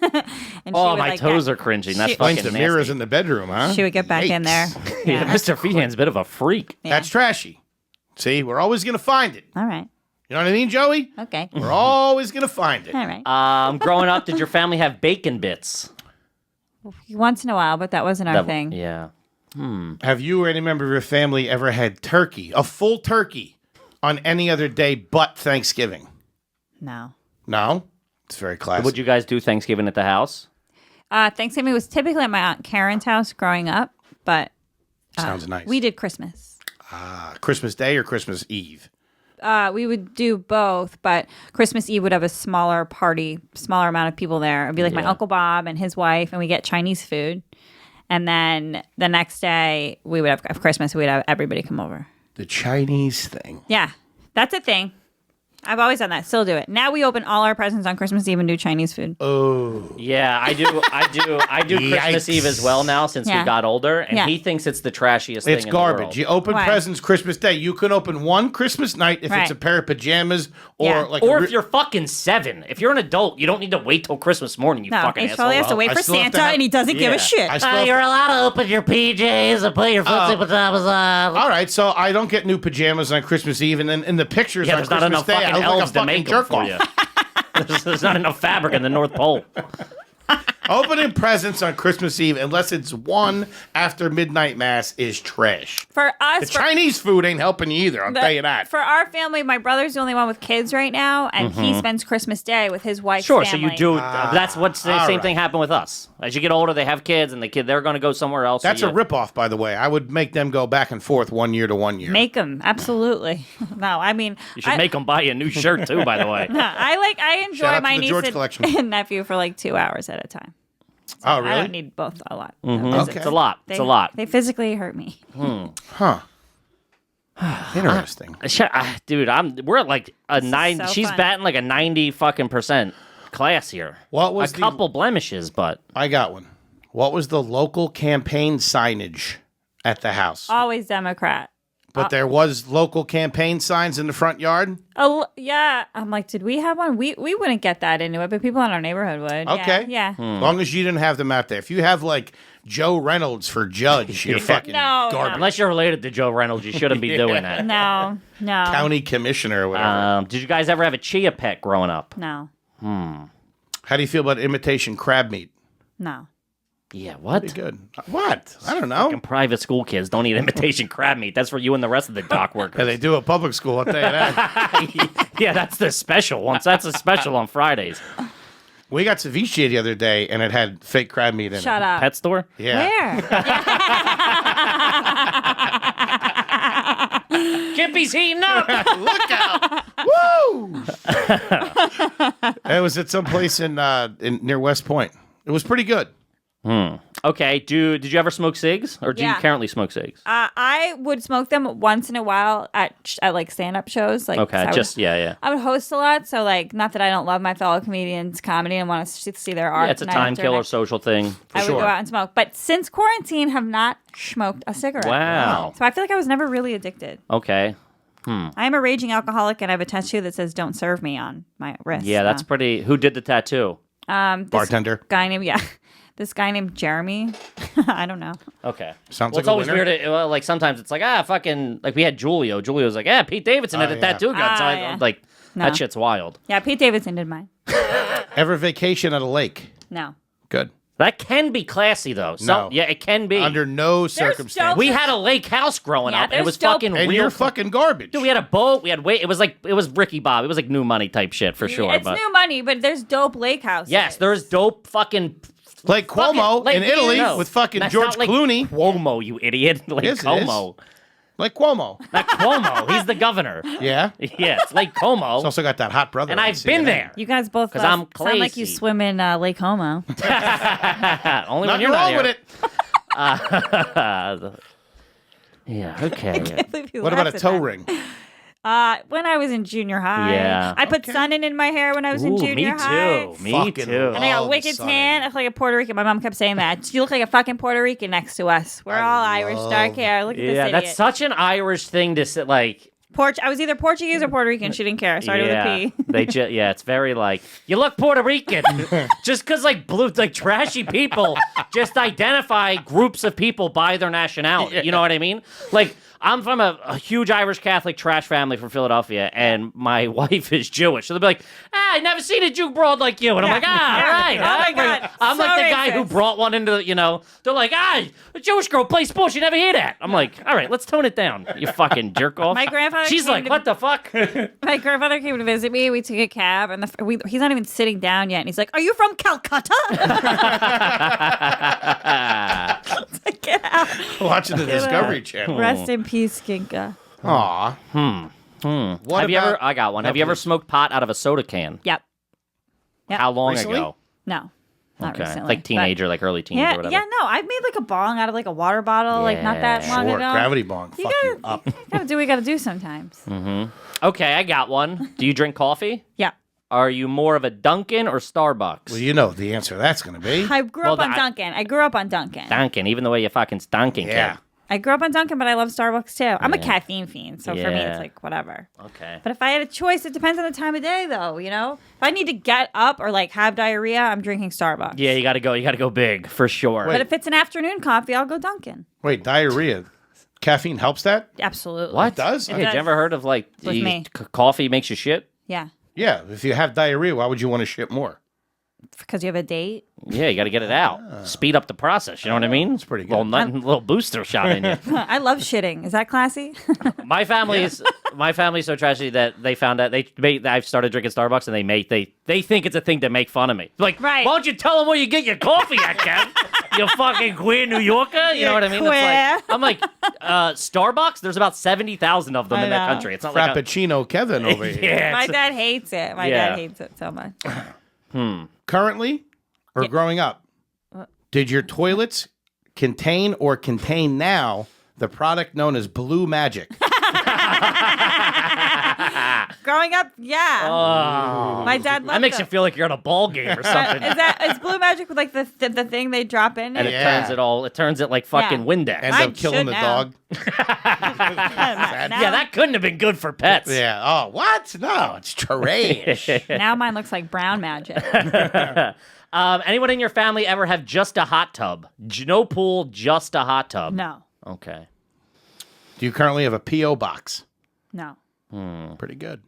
she Oh, would, my like, toes get- are cringing. That's she- Explains fucking the mirrors nasty. in the bedroom, huh? She would get back in there. Yikes. Yeah, Mr. Feehan's a bit of a freak. Yeah. That's trashy. See, we're always going to find it. All right. You know what I mean, Joey? Okay. We're always going to find it. All right. Growing up, did your family have bacon bits? Once in a while, but that wasn't our thing. Yeah. Have you or any member of your family ever had turkey, a full turkey, on any other day but Thanksgiving? No. No? It's very classic. Would you guys do Thanksgiving at the house? Thanksgiving was typically at my Aunt Karen's house growing up, but Sounds nice. we did Christmas. Christmas Day or Christmas Eve? We would do both, but Christmas Eve would have a smaller party, smaller amount of people there. It'd be like my Yeah. Uncle Bob and his wife, and we get Chinese food. And then the next day, we would have Christmas. We'd have everybody come over. The Chinese thing. Yeah, that's a thing. I've always done that. Still do it. Now we open all our presents on Christmas Eve and do Chinese food. Oh. Yeah, I do Christmas Yikes. Eve as well now since Yeah. we got older, and Yeah. he thinks it's the trashiest thing It's in garbage. the world. You open Why? presents Christmas Day. You can open one Christmas night if it's Right. a pair of pajamas or Yeah. like Or a if you're fucking 7. If you're an adult, you don't need to wait till Christmas morning, you No, fucking he asshole. probably has to wait I for still have to Santa, have- and he doesn't give Yeah. a shit. I still have to- allowed to open your PJs and put your Oh. pajamas on. All right, so I don't get new pajamas on Christmas Eve, and then in the pictures Yeah, on there's not Christmas enough Day, I fucking look like a elves to fucking make them jerk for off. you. There's not enough fabric in the North Pole. Opening presents on Christmas Eve, unless it's one after midnight mass, is trash. For us, The Chinese food ain't helping you either, I'll tell you that. For our family, my brother's the only one with kids right now, and he spends Christmas Day with his wife's Sure, family. so you do. That's what's the all same right. thing happened with us. As you get older, they have kids, and they're going to go somewhere else. That's so a ripoff, by the way. I would make them go back and forth 1 year to 1 year. Make them, absolutely. No, I mean, You should make them buy you a new shirt too. By the way, I enjoy Shout out to my the niece George and, collection. and nephew for like 2 hours at a time. Oh, I really? don't need both a lot. Okay. it's a lot. It's a lot. They physically hurt me. Huh. Interesting. Dude, we're at like a 9. so She's fun. batting like a 90 fucking % class here. What was a the- couple blemishes, but I got one. What was the local campaign signage at the house? Always Democrat. But there was local campaign signs in the front yard? Oh yeah, I'm like, did we have one? We wouldn't get that into it, but people in our neighborhood would. Okay. Yeah. As long as you didn't have them out there. If you have like Joe Reynolds for judge, you're fucking No, garbage. unless you're related to Joe Reynolds, you shouldn't be doing that. No. County commissioner or whatever. Did you guys ever have a chia pet growing up? No. How do you feel about imitation crab meat? No. Yeah, what? Pretty good. What? I don't know. Fucking private school kids don't eat imitation crab meat. That's for you and the rest of the dock workers. Yeah, they do at public school, I'll tell you that. Yeah, that's the special ones. That's a special on Fridays. We got ceviche the other day, and it had fake crab meat in it. Shut up. Pet store? Yeah. Where? Mississippi's heating up. Look out! Woo! It was at some place in near West Point. It was pretty good. Okay. Did you ever smoke cigs, or do you Yeah. currently smoke cigs? I would smoke them once in a while at like stand-up shows. Like, Okay. I would host a lot, so like, not that I don't love my fellow comedians' comedy and want to see their art. Yeah, it's a night time after killer, night. social thing. I would go out and smoke, but since quarantine, have not smoked a cigarette. Wow. So I feel like I was never really addicted. Okay. I am a raging alcoholic, and I have a tattoo that says "Don't serve me" on my wrist. Yeah, that's pretty. Who did the tattoo? this Bartender. guy named this guy named Jeremy. I don't know. Okay. Sounds well, like it's a always winner. weird. Like sometimes it's like fucking like we had Julio. Julio was like, Pete Davidson had a yeah. tattoo gun. So Yeah. I'm like, No. that shit's wild. Yeah, Pete Davidson did mine. Ever vacation at a lake? No. Good. That can be classy though. No. Yeah, it can be. Under no dope- circumstances. We had a lake house growing Yeah, up, and it was there's dope- fucking and real. you're fucking garbage. Dude, we had a boat. We had it was Ricky Bob. It was like new money type shit for sure. It's but new money, but there's dope lake houses. yes, there's dope fucking. Like Cuomo Lake in Italy No. with fucking That's George not Lake Clooney. Cuomo, you idiot. Lake Yes, it Como. Like Cuomo. Not Cuomo. He's the governor. Yeah. Yeah, it's Lake Como. It's also got that hot brother. and on I've been CNN. there. You guys both 'Cause I'm sound like you crazy. swim in Lake Como. Only when Nothing you're not wrong here. with it. Yeah, okay. What about a toe ring? When I was in junior high. Yeah. I put sun in my hair when I was in Ooh, junior me high. too. Me Fucking too. And I got Oh, the wicked sun tan. in. I look like a Puerto Rican. My mom kept saying that. You look like a fucking Puerto Rican next to us. We're all Irish, dark hair. Look at this Yeah, idiot. that's such an Irish thing to say. Like, I was either Portuguese or Puerto Rican. She didn't care. Started with a P. it's very like you look Puerto Rican, just because like trashy people just identify groups of people by their nationality. You know what I mean? Like I'm from a huge Irish Catholic trash family from Philadelphia, and my wife is Jewish, so they'll be like, I never seen a Jew broad like you, and I'm like, all right. Oh my God. I'm So like the guy who racist. brought one into they're like, a Jewish girl plays sports, you never hear that. I'm like, all right, let's tone it down, you fucking jerk off. My grandfather She's came like, to- what the fuck? My grandfather came to visit me. We took a cab, and he's not even sitting down yet. And he's like, "Are you from Calcutta?" It's like, get out. Watching the Discovery Channel. Rest in peace, Skinka. Aw. What Have you about- ever? I got one. Have you ever please. smoked pot out of a soda can? Yep. How long Recently? ago? No. Not Okay, recently. like teenager, like early But, teens or whatever. yeah, no. I've made like a bong out of like a water bottle, like not that Yeah. long Sure, ago. gravity bong. You Fuck you gotta, up. you gotta do what you gotta do sometimes. Okay, I got one. Do you drink coffee? Yeah. Are you more of a Dunkin' or Starbucks? Well, you know the answer that's going to be. I grew up on Dunkin'. I grew up on Dunkin'. Dunkin', even the way you fucking stunking, Yeah. kid. I grew up on Dunkin', but I love Starbucks too. I'm a caffeine fiend, so for me Yeah. it's like whatever. Okay. But if I had a choice, it depends on the time of day, though. You know, if I need to get up or like have diarrhea, I'm drinking Starbucks. Yeah, you gotta go. You gotta go big for sure. But if it's an afternoon coffee, I'll go Dunkin'. Wait, diarrhea. Caffeine helps that? Absolutely. What? It does? Yeah, Okay. did you ever heard of like With me. coffee makes you shit? Yeah, Yeah. If you have diarrhea, why would you want to shit more? because you have a date. Yeah, you got to get it out. Speed up the process. You know what I mean? It's pretty good. Little booster shot in you. I love shitting. Is that classy? My family's so trashy that they found out I've started drinking Starbucks and they think it's a thing to make fun of me. Like, Right. why don't you tell them where you get your coffee at, Kev? You fucking queer New Yorker. You know what I mean? It's Queer. like, I'm like, Starbucks. There's about 70,000 of them I in that know. country. It's not like Frappuccino Kevin over here. yeah. My it's- dad hates it. My Yeah. dad hates it so much. Currently or growing up, did your toilets contain or contain now the product known as Blue Magic? Growing up, yeah. My dad loved that makes you them. feel like you're at a ball game or something. Is Blue Magic with like the thing they drop in? And it? it turns it like fucking Yeah. Windex. Ends Mine up killing should the now. dog? Yeah, that couldn't have been good for pets. Yeah. Oh, what? No, it's trash. Now mine looks like brown magic. Anyone in your family ever have just a hot tub? No pool, just a hot tub. No, Okay. Do you currently have a P.O. box? no, Pretty good.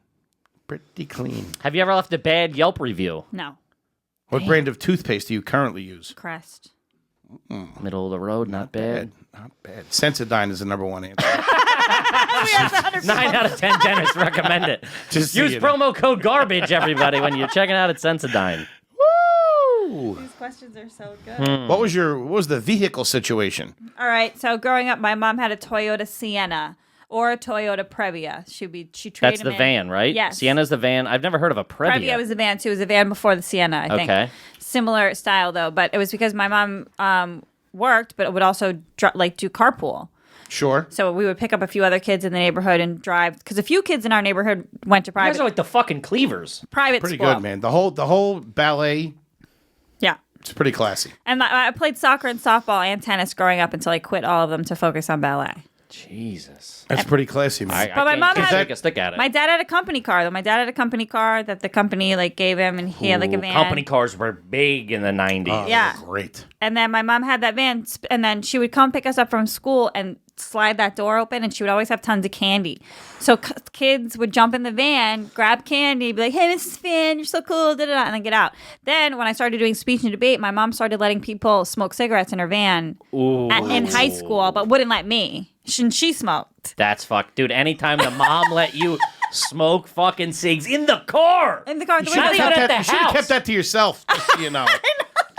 Pretty clean. Have you ever left a bad Yelp review? no. What brand of toothpaste do you currently use? Crest. Middle of the road, not bad. Not bad. Sensodyne is the number one answer. 9 out of 10 dentists recommend it. Just so Use you know. promo code GARBAGE, everybody, when you're checking out at Sensodyne. Woo! These questions are so good. What was the vehicle situation? All right. So growing up, my mom had a Toyota Sienna. or a Toyota Previa. She traded That's the van, right? Yes. Sienna's the van. I've never heard of a Previa. Previa was the van too. It was a van before the Sienna, I think. Okay. Similar style though, but it was because my mom worked, but it would also do carpool. Sure. So we would pick up a few other kids in the neighborhood and drive, because a few kids in our neighborhood went to You guys private are like the fucking Cleavers. Pretty school. good, man. The whole ballet, Yeah. it's pretty classy. And I played soccer and softball and tennis growing up until I quit all of them to focus on ballet. Jesus. That's pretty classy, man. But my mom can't had take a stick at it. My dad had a company car though. My dad had a company car that the company gave him, and he had a van. Company cars were big in the 90s. Oh, Yeah. Great. And then my mom had that van, and then she would come pick us up from school and slide that door open, and she would always have tons of candy. So kids would jump in the van, grab candy, be like, "Hey, Mrs. Finn, you're so cool," and then get out. Then when I started doing speech and debate, my mom started letting people smoke cigarettes in her van in high school, but wouldn't let me. She smoked. That's dude. Anytime the mom let you smoke fucking cigs in the car. In the car. You The should window- Not even at the have house. kept that to yourself, just so you know.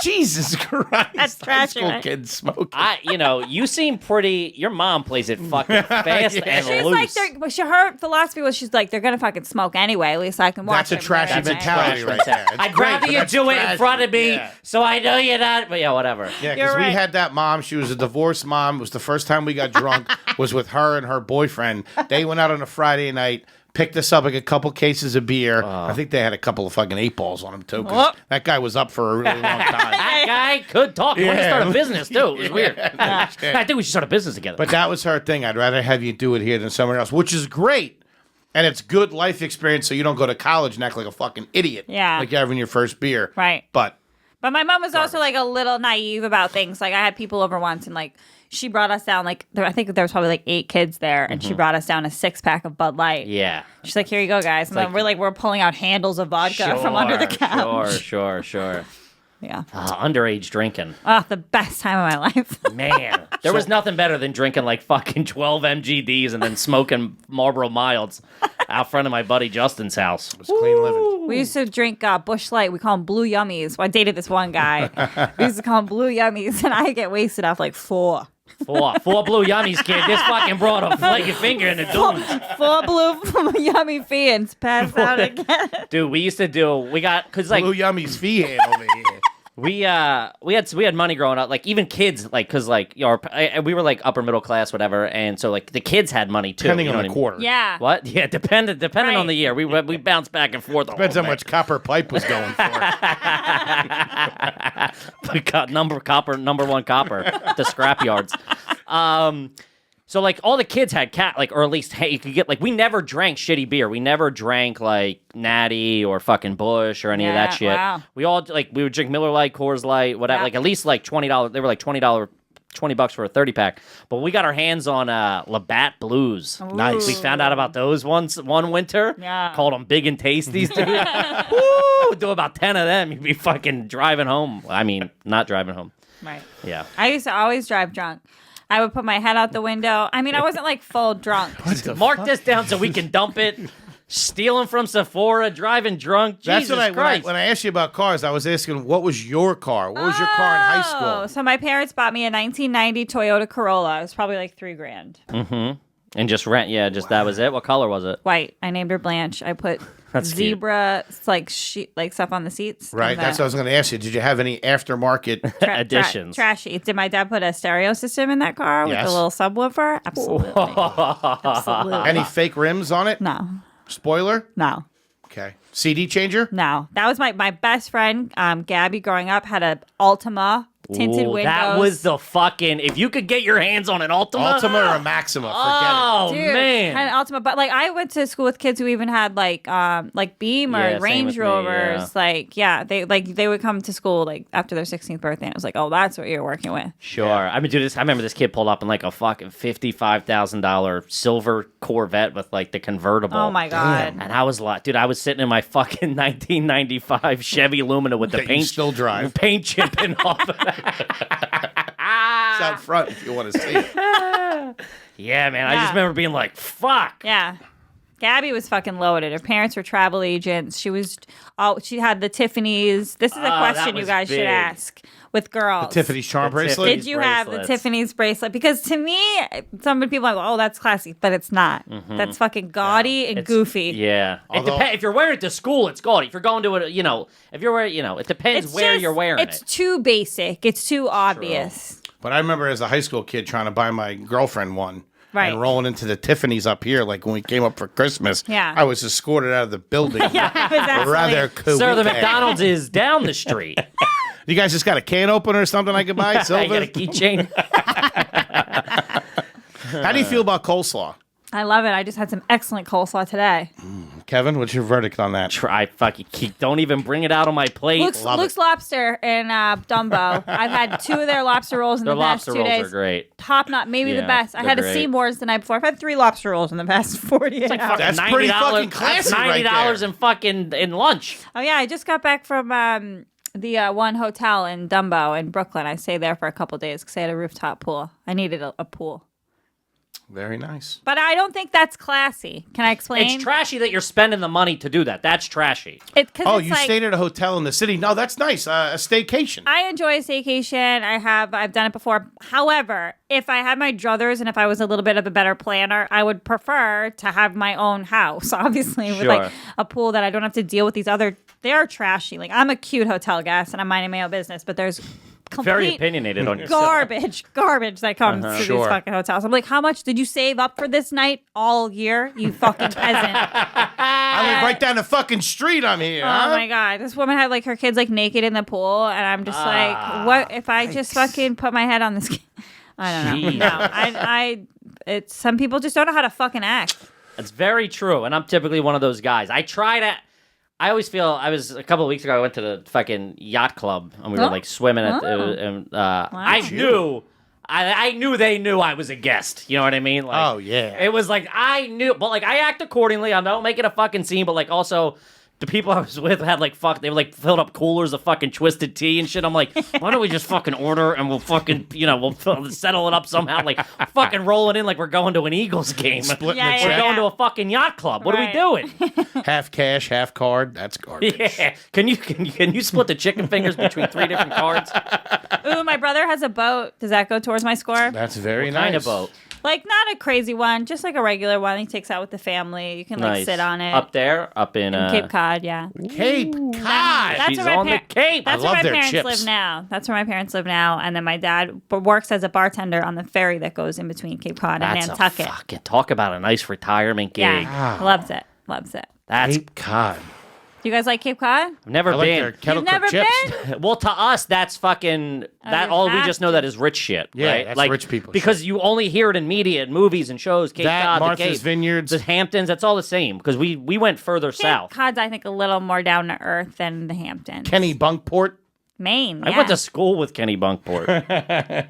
Jesus Christ. That's High trashy, school right? kids smoking. You seem pretty. Your mom plays it fucking fast and She's loose. her philosophy was, she's like, they're gonna fucking smoke anyway. At least I can watch. That's a them, trashy right? mentality right there. It's I'd great, rather but you that's do it in trashy. front of me, Yeah. so I know you're not. But yeah, whatever. Yeah, You're because we right. had that mom. She was a divorced mom. It was the first time we got drunk. Was with her and her boyfriend. They went out on a Friday night. Picked us up a couple cases of beer. I think they had a couple of fucking 8-balls on them too. 'Cause that guy was up for a really long time. That guy could talk. He wanted to Yeah. start a business too. It was weird. Yeah. I think we should start a business together. But that was her thing. I'd rather have you do it here than somewhere else, which is great. And it's good life experience, so you don't go to college and act like a fucking idiot. Yeah. Like you're having your first beer. Right. But But my mom was also a little naive about things. Like I had people over once, and she brought us down I think there was probably 8 kids there, and she brought us down a 6-pack of Bud Light. yeah. She's like, "Here you go, guys." And then we're pulling out handles of vodka from under the couch. Sure. Yeah. Underage drinking. Oh, the best time of my life. Man, there was nothing better than drinking fucking 12 MGDs and then smoking Marlboro Milds out front of my buddy Justin's house. it was clean living. We used to drink Bush Light. We call them Blue Yummies. Well, I dated this one guy. We used to call them Blue Yummies, and I get wasted off 4. Four blue yummies, kid. This fucking brought a flat your finger in the dunes. 4 blue yummy fiends passed out again. Dude, we got, cause Blue Yummy's Feehan over here. we had money growing up, even kids, cause we were upper middle class, whatever, and so the kids had money too. Depending you know on the what I mean? quarter. Yeah. What? Yeah, depending Right. on the year. We bounced back and forth. Depends how much copper pipe was going for. We got number 1 copper, the scrap yards. So all the kids had or at least you could get we never drank shitty beer. We never drank Natty or fucking Bush or any of that shit. Wow. We all we would drink Miller Lite, Coors Light, whatever. Yeah. At least $20. They were $20 $20 for a 30-pack. But we got our hands on Labatt Blues. Nice. We found out about those one winter. Yeah. Called them Big and Tasties, dude. Woo! Do about 10 of them. You'd be fucking driving home. I mean, not driving home. Right. Yeah. I used to always drive drunk. I would put my head out the window. I mean, I wasn't full drunk. Mark this down so we can dump it. Stealing from Sephora, driving drunk. That's Jesus when Christ. when I asked you about cars, I was asking, what was your car? What was your car in high Oh, school? so my parents bought me a 1990 Toyota Corolla. It was probably $3,000. And just rent. Yeah, just that was it. What color was it? White. I named her Blanche. I put That's cute. zebra stuff on the seats. Right. And That's what I was going to ask you. Did you have any aftermarket? Additions. Trashy. Did my dad put a stereo system in that car with Yes. a little subwoofer? Absolutely. Absolutely. Any fake rims on it? No. Spoiler? No. Okay. CD changer? No. That was my best friend, Gabby, growing up, had a Altima tinted Ooh, windows. that was the fucking. If you could get your hands on an Ultima. Ultima or a Maxima? Forget Oh, Dude, man. had an Altima, but I went to school with kids who even had Beam or Yeah, same Range with me, Rovers. They would come to school after their 16th birthday, and it was oh, that's what you're working with. Sure. I mean, dude, I remember this kid pulled up in a fucking $55,000 silver Corvette with the convertible. Oh my god. And I was dude, I was sitting in my fucking 1995 Chevy Lumina with the That you paint still drive. paint chipping off of that. It's out front if you want to see it. Yeah, man. I just Yeah. remember being fuck. Yeah. Gabby was fucking loaded. Her parents were travel agents. She had the Tiffanys. This is a that question you was guys should big. ask with girls. Tiffany's charm The bracelet. Did you have the Tiffany's bracelet? Because to me, some people are like, oh, that's classy, but it's not. That's fucking gaudy and goofy. Yeah. Although- If you're wearing it to school, it's gaudy. If you're going to it, if you're wearing, it depends where you're wearing It's it. too basic. It's too obvious. But I remember as a high school kid trying to buy my girlfriend one. Right. And rolling into the Tiffany's up here, like when we came up for Christmas. Yeah. I was escorted out of the building. Yeah, exactly. Rather cool. Sir, the McDonald's is down the street. You guys just got a can opener or something I could buy? I Silver? got a keychain. How do you feel about coleslaw? I love it. I just had some excellent coleslaw today. Kevin, what's your verdict on that? Try fucking don't even bring it out on my plate. Luke's Lobster in Dumbo. I've had 2 of their lobster rolls in Their the past lobster 2 rolls days. are great. Top notch, maybe the Yeah, best. I they're had a great. Seymour's the night before. I've had 3 lobster rolls in the past 48 hours. That's pretty fucking classy That's right $90 there. in fucking in lunch. Oh yeah, I just got back from the one hotel in Dumbo in Brooklyn. I stayed there for a couple days because I had a rooftop pool. I needed a pool. Very nice. But I don't think that's classy. Can I explain? It's trashy that you're spending the money to do that. That's trashy. Oh, you stayed at a hotel in the city? No, that's nice. A staycation. I enjoy a staycation. I've done it before. However, if I had my druthers and if I was a little bit of a better planner, I would prefer to have my own house, obviously, with like a pool that I don't have to deal with these other. They're trashy. Like I'm a cute hotel guest and I'm minding my own business, but there's Very complete opinionated on yourself. garbage that comes to these fucking hotels. I'm like, how much did you save up for this night all year, you fucking peasant? I live right down the fucking street. I'm here. Oh my god, this woman had like her kids like naked in the pool, and I'm just like, what if I just fucking put my head on this? I don't know. Jeez. No, it's some people just don't know how to fucking act. That's very true, and I'm typically one of those guys. I always feel a couple of weeks ago I went to the fucking yacht club and we were like swimming at I knew they knew I was a guest. You know what I mean? Like, Oh, yeah. It was like I knew, but like I act accordingly. I don't make it a fucking scene, but like also the people I was with had like they were like filled up coolers of fucking twisted tea and shit. I'm like, why don't we just fucking order and we'll fucking we'll settle it up somehow? Like fucking rolling in like we're going to an Eagles game. Splitting Yeah, the yeah, We're check. going to a fucking yacht club. What Right. are we doing? Half cash, half card. That's garbage. Yeah. Can you split the chicken fingers between 3 different cards? Ooh, my brother has a boat. Does that go towards my score? That's very What nice. kind of boat? Like not a crazy one, just like a regular one. He takes out with the family. You can like Nice. sit on it. Up there, up in Cape Cod, yeah. Cape Cod. That's She's where my on the Cape. That's I where love my their parents chips. live now. That's where my parents live now. And then my dad works as a bartender on the ferry that goes in between Cape Cod and That's Nantucket. a fucking talk about a nice retirement gig. Yeah, loves it. Loves it. That's Cape Cod. Do you guys like Cape Cod? I've never I like been. their kettle You've never cooked chips. been? Well, to us, that's fucking that. you All we have just know to. that is rich shit. Yeah, right? that's like rich people because you only hear it in media and movies and shows. Cape That, Cod, Martha's the Cape, Vineyards. the Hamptons. That's all the same because we went further Cape south. Cod's, I think, a little more down to earth than the Hamptons. Kenny Bunkport. Maine. I yeah. went to school with Kenny Bunkport.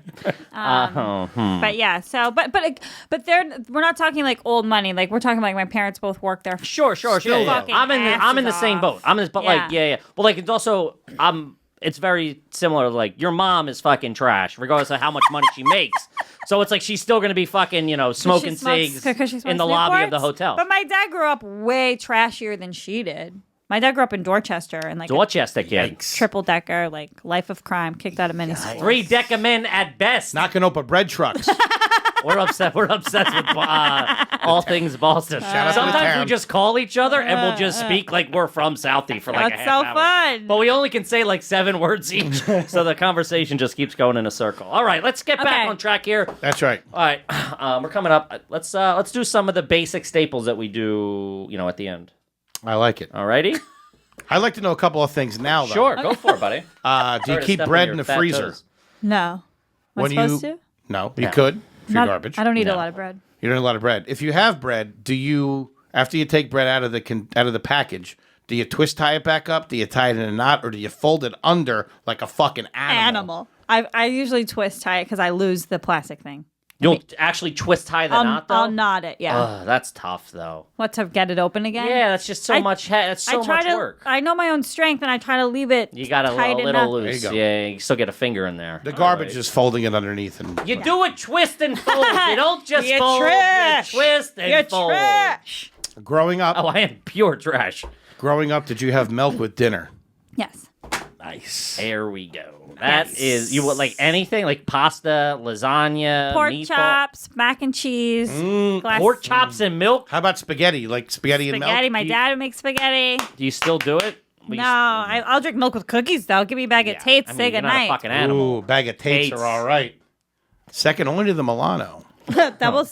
But yeah, so but we're not talking like old money. Like we're talking like my parents both work there. Sure. Yeah. Fucking I'm in the asses same off. boat. But like Yeah. yeah. Well, like it's also it's very similar. Like your mom is fucking trash, regardless of how much money she makes. So it's like she's still gonna be fucking smoking cigs in the lobby of the hotel. But my dad grew up way trashier than she did. My dad grew up in Dorchester and like Dorchester kid. triple decker, like life of crime, kicked out of many schools. 3-decker men at best. Knocking open bread trucks. We're obsessed with all things Boston. out to the Sometimes we town. just call each other and we'll just speak like we're from Southie for like That's a half so hour. fun. But we only can say like 7 words each, so the conversation just keeps going in a circle. All right, let's get back Okay. on track here. That's right. All right, we're coming up. Let's do some of the basic staples that we do, at the end. I like it. All righty? I'd like to know a couple of things now, though. Sure, go for it, buddy. Do you Sorry to keep step on bread your in the fat freezer? toes. No. Am I When supposed you- to? No, you could if you're Not- garbage. I don't eat No. a lot of bread. You don't eat a lot of bread. If you have bread, do you, after you take bread out of the package, do you twist tie it back up? Do you tie it in a knot, or do you fold it under like a fucking animal? I usually twist tie it because I lose the plastic thing. You'll actually twist tie the knot, though? I'll knot it. Yeah. That's tough, though. What, to get it open again? Yeah, that's just so much. That's so much work. I know my own strength, and I try to leave it. You got a tight little enough. loose. There you go. Yeah, you still get a finger in there. The garbage is folding it underneath. And You do it twist and fold. You don't just You're fold. trash. You twist and You're fold. trash. Growing up, Oh, I am pure trash. did you have milk with dinner? Yes. Nice. There we go. That Yes. is, you would like anything like pasta, lasagna, Pork meatball, chops, mac and cheese, glass- pork chops and milk. How about spaghetti? Like spaghetti and milk? spaghetti. My dad would make spaghetti. Do you still do it? No, I'll drink milk with cookies though. Give me a bag of Tates. Say you're not a goodnight. fucking animal. Ooh, bag of Tates Tates. are all right. Second only to the Milano. double.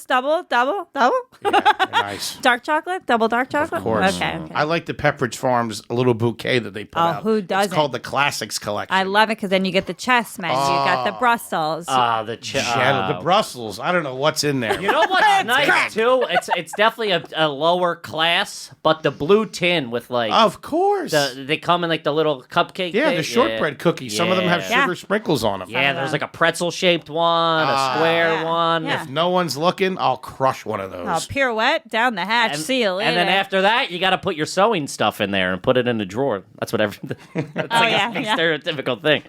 Nice. Dark chocolate? Double dark chocolate? Of course. Okay. I like the Pepperidge Farms little bouquet that they put out. who doesn't? It's called the Classics Collection. I love it because then you get the chestnut. You got the Brussels. The Brussels. I don't know what's in there. You know what's nice too? It's definitely a lower class, but the blue tin with like Of course. they come in like the little cupcake. yeah, thing. the shortbread cookies. Some of them have Yeah. sugar sprinkles on them. Yeah, there's like a pretzel shaped one, a square yeah. one. Yeah. If no one's looking, I'll crush one of those. Oh, pirouette down the hatch. And, See you later. and then after that, you got to put your sewing stuff in there and put it in a drawer. That's what everything. That's like yeah, a big yeah. stereotypical thing.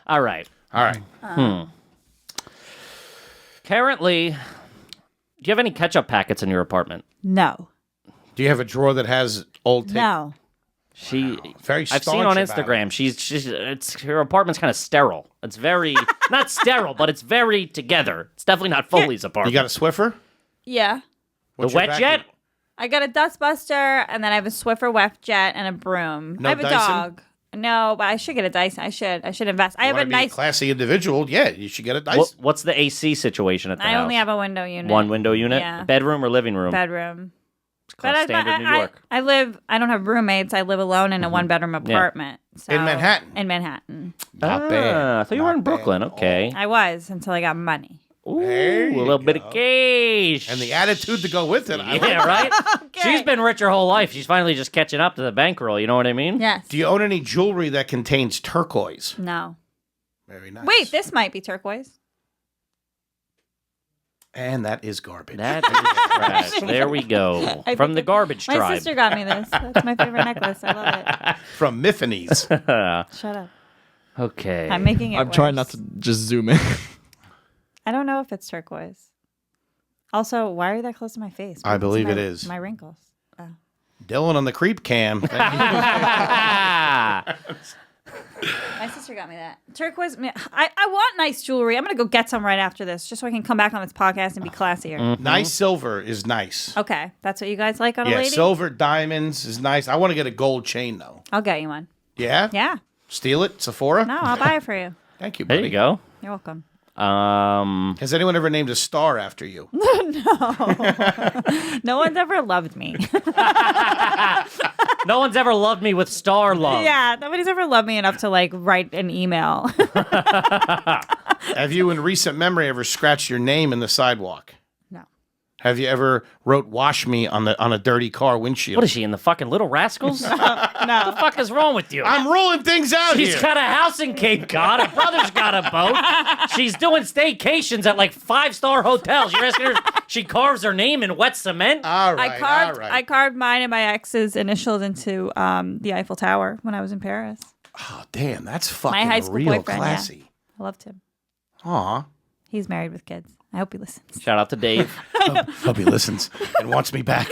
All right. All right. Currently, do you have any ketchup packets in your apartment? no. Do you have a drawer that has old tape? No. She, Very I've seen staunch on about Instagram. It's her apartment's kind of sterile. It's very not sterile, but it's very together. It's definitely not Foley's You apartment. got a Swiffer? Yeah. What's the your wet vacuum? jet? I got a dustbuster, and then I have a Swiffer wet jet and a broom. No I have a Dyson? dog. No, but I should get a Dyson. I should invest. I have Want a to be a nice. classy individual? Yeah, you should get a Dyson. What's the AC situation at the I house? only have a window unit. one window unit, Yeah. bedroom or living room. bedroom. It's called standard New York. I don't have roommates. I live alone in a one bedroom apartment. So, In Manhattan? In Manhattan. Not bad. I thought you were Not in Brooklyn. bad at Okay. I was until I got money. Ooh, There a you little bit go. of cash. And the attitude to go with it. I like Yeah, right? Okay. She's been rich her whole life. She's finally just catching up to the bankroll. You know what I mean? Yes. Do you own any jewelry that contains turquoise? No. Very nice. Wait, this might be turquoise. And that is garbage. That is trash. There we go. I From think the garbage My tribe. sister got me this. That's my favorite necklace. I love it. From Tiffanys. Shut up. Okay. I'm making it I'm trying not worse. to just zoom in. I don't know if it's turquoise. Also, why are you that close to my face? I believe my, it is. My wrinkles. Dylan on the creep cam. Thank you. My sister got me that. Turquoise. I want nice jewelry. I'm going to go get some right after this just so I can come back on this podcast and be classier. Nice silver is nice. Okay. That's what you guys like on a Yeah, lady? silver diamonds is nice. I want to get a gold chain though. I'll get you one. Yeah? Yeah. Steal it, Sephora? No, I'll buy it for you. Thank you, There buddy. you go. You're welcome. Has anyone ever named a star after you? No one's ever loved me. No one's ever loved me with star love. Yeah, nobody's ever loved me enough to like write an email. Have you in recent memory ever scratched your name in the sidewalk? No. Have you ever wrote "wash me" on a dirty car windshield? What is she in the fucking Little Rascals? No. What the fuck is wrong with you? I'm rolling things out She's here. got a house in Cape Cod. Her brother's got a boat. She's doing staycations at like 5-star hotels. You're asking her, she carves her name in wet cement? All right, I all right. carved mine and my ex's initials into the Eiffel Tower when I was in Paris. Oh, damn, that's fucking My high school real boyfriend, classy. I loved him. Aw. He's married with kids. I hope he listens. Shout out to Dave. Hope he listens and wants me back.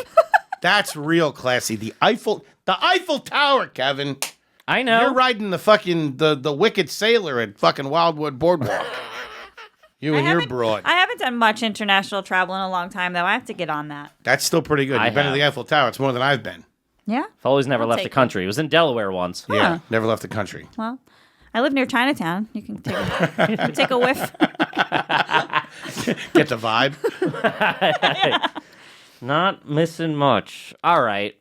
That's real classy. The Eiffel Tower, Kevin. I know. You're riding the fucking the Wicked Sailor at fucking Wildwood Boardwalk. You and your broad. I haven't done much international travel in a long time, though. I have to get on that. That's still pretty good. I You've been to have. the Eiffel Tower. It's more than I've been. Yeah? Foley's never left the take it. country. He was in Delaware once. Yeah, never left the country. Well, I live near Chinatown. You can take a whiff. Get the vibe. Not missing much. All right.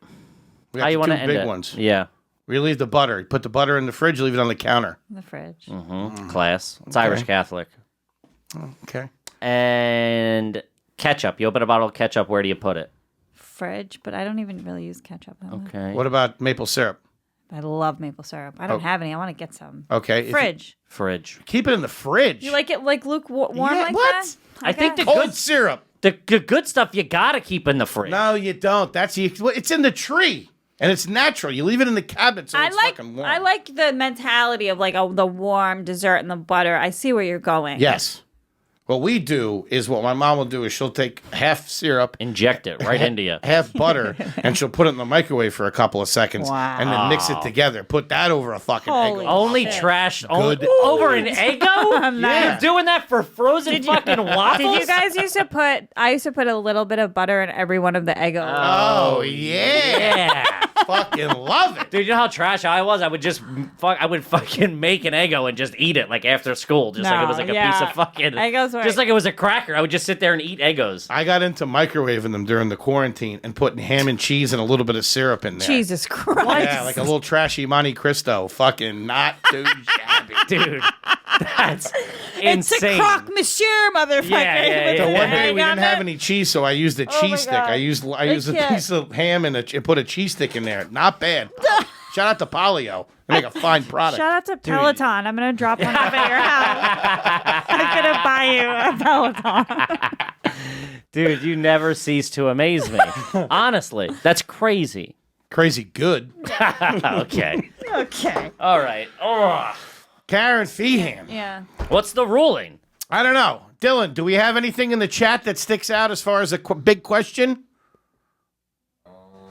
We How got you the want to two end big it? ones. Yeah. We leave the butter. You put the butter in the fridge, leave it on the counter. In the fridge. Class. It's Irish Catholic. Okay. And ketchup. You open a bottle of ketchup. Where do you put it? Fridge, but I don't even really use ketchup that much. Okay. What about maple syrup? I love maple syrup. I don't have any. I want to get some. Okay. if you- Fridge. Fridge. keep it in the fridge. You like it like lukewarm Yeah, like what? that? I think the Cold good syrup. the good stuff you gotta keep in the fridge. No, you don't. It's in the tree. And it's natural. You leave it in the cabinet so it's fucking warm. I like the mentality of like the warm dessert and the butter. I see where you're going. Yes. What we do is what my mom will do is she'll take half syrup, Inject it right into you. half butter, and she'll put it in the microwave for a couple of seconds, and then mix it together. Put that over a fucking Holy egg. Only shit. trash. Good. Over an Eggo? Yeah. You're doing that for frozen fucking waffles? Did you guys used to put? I used to put a little bit of butter in every one of the Eggos. Oh yeah. Yeah. Fucking love it. Dude, you know how trash I was? I would just I would fucking make an Eggo and just eat it like after school, just like it was like a piece of fucking Eggos were- just like it was a cracker. I would just sit there and eat Eggos. I got into microwaving them during the quarantine and putting ham and cheese and a little bit of syrup in there. Jesus Christ! Yeah, like a little trashy Monte Cristo. Fucking not too shabby. Dude, that's It's insane. a croque monsieur, motherfucker. Yeah. So Yeah. one day Egg we on didn't have it. any cheese, so I used a Oh my cheese stick. God. I used a can't. piece of ham and put a cheese stick in there. Not bad. Shout out to Polio. They make a fine product. Shout out to Peloton. I'm gonna drop one off at your house. I'm gonna buy you a Peloton. Dude, you never cease to amaze me. Honestly, that's crazy. Crazy good. Okay. Okay. All right. Oh. Kerryn Feehan. Yeah. What's the ruling? I don't know. Dylan, do we have anything in the chat that sticks out as far as a big question?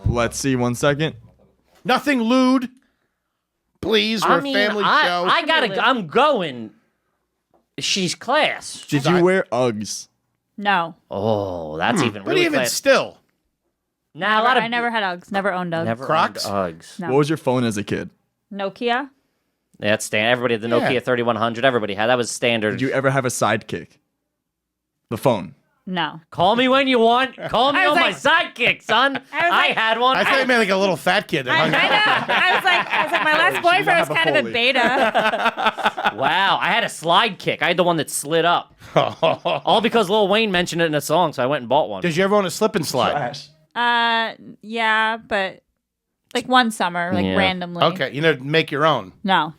Let's see, 1 second. Nothing lewd. Please, we're a family show. I'm going. She's class. Did you wear Uggs? No. Oh, that's even but really even class. still, Nah, a lot of I never had Uggs. Never owned Uggs. never Crocs? owned Uggs. No. What was your phone as a kid? Nokia. Yeah, that's standard. Everybody had the Nokia Yeah. 3100. Everybody had that was standard. Did you ever have a sidekick? The phone. No. Call me when you want. Call me I on was my like- sidekick, son. I was I like- had one. I thought you meant like a little fat kid that I hung out. know. I was like, my last boyfriend was have a kind of a Foley. beta. Wow, I had a slide kick. I had the one that slid up. All because Lil Wayne mentioned it in a song, so I went and bought one. Did you ever own a slip and slide? Yeah, but like one summer, like Yeah. randomly. Okay, you know, make your own. No.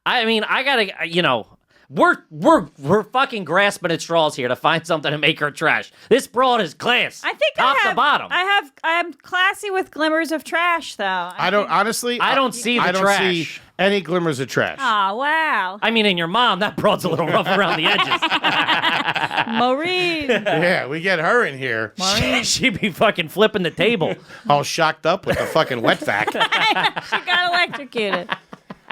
I mean, I gotta, we're fucking grasping at straws here to find something to make her trash. This broad is class. I think top I have, to bottom. I'm classy with glimmers of trash, though. I don't honestly. I don't see the I don't trash. see any glimmers of trash. Oh wow, I mean, in your mom, that broad's a little rough around the edges. Maureen. Yeah, we get her in here, She'd be fucking flipping the table. all shocked up with the fucking wet vac. She got electrocuted.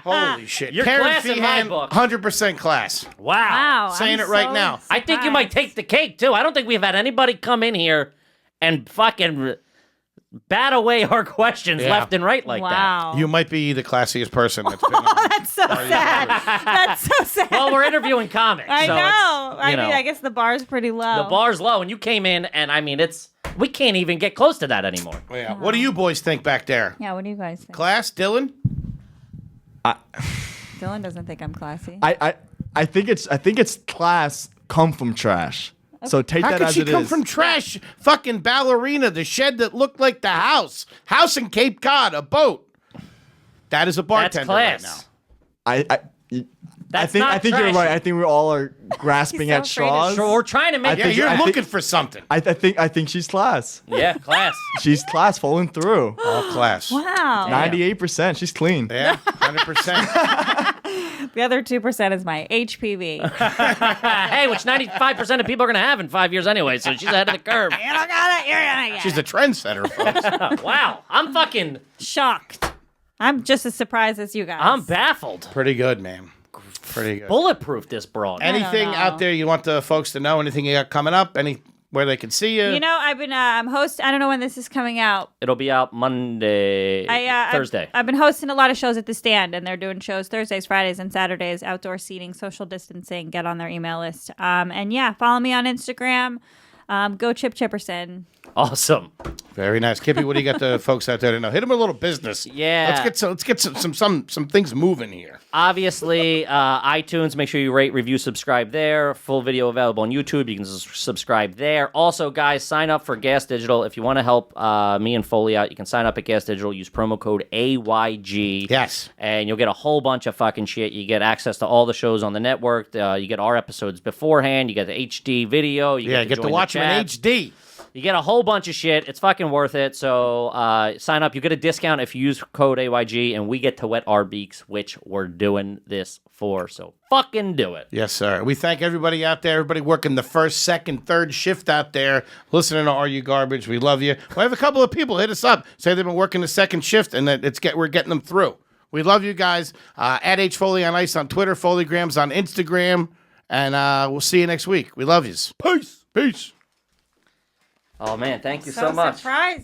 Holy shit! You're Kerryn class in my Feehan, book. 100% class. Wow. Wow, Saying I'm it right so now. I think you might take the cake, too. I don't think we've had anybody come in here and fucking bat away our questions Yeah. left and right like that. Wow. You might be the classiest person that's been on. That's so sad. That's so sad. Well, we're interviewing comics. I so know. it's, I you mean, know, I guess the bar's pretty low. the bar's low, and you came in, and I mean, we can't even get close to that anymore. Yeah. What do you boys think back there? Yeah. What do you guys think? Class, Dylan? Dylan doesn't think I'm classy. I think it's class come from trash. So take How that could as she it come is. from trash? Fucking ballerina, the shed that looked like the house in Cape Cod, a boat. That is a That's bartender right class. now. I That's think not you're trash. right. I think we all are grasping He's so at afraid of straws. So we're trying to make Yeah, think- you're I think- looking for something. I think she's class. Yeah, class. She's class falling through. All class. Wow. 98%. She's clean. Yeah, 100%. The other 2% is my HPV. Hey, which 95% of people are going to have in 5 years anyway, so she's ahead of the curve. You don't got it. You're gonna get She's a trendsetter, folks. Wow, I'm fucking, shocked. I'm just as surprised as you guys. I'm baffled. Pretty good, man. Pretty good. Bulletproof this broad. Anything know. out there you want the folks to know? Anything you got coming up? Where they can see you? You know, I've been host. I don't know when this is coming out. It'll be out Monday, Thursday. I've been hosting a lot of shows at the Stand, and they're doing shows Thursdays, Fridays, and Saturdays. Outdoor seating, social distancing. Get on their email list. And yeah, follow me on Instagram. Go Chipperson. Awesome. Very nice, Kippy. What do you got the folks out there to know? Hit them a little business. Yeah. Let's get some things moving here. Obviously, iTunes, make sure you rate, review, subscribe there. Full video available on YouTube. You can subscribe there. Also, guys, sign up for Gas Digital. If you want to help me and Foley out, you can sign up at Gas Digital. Use promo code AYG. Yes. And you'll get a whole bunch of fucking shit. You get access to all the shows on the network. You get our episodes beforehand. You get the HD video. You Yeah, get get to to join watch the them in chat. HD. You get a whole bunch of shit. It's fucking worth it. So sign up. You get a discount if you use code AYG, and we get to wet our beaks, which we're doing this for. So fucking do it. Yes, sir. We thank everybody out there, everybody working the first, second, third shift out there, listening to Are You Garbage. We love you. We have a couple of people hit us up, say they've been working the second shift, and that we're getting them through. We love you guys. At H Foley on Ice on Twitter, Foleygrams on Instagram, and we'll see you next week. We love yous. Peace. Peace. Oh, man. Thank you so much. Surprised.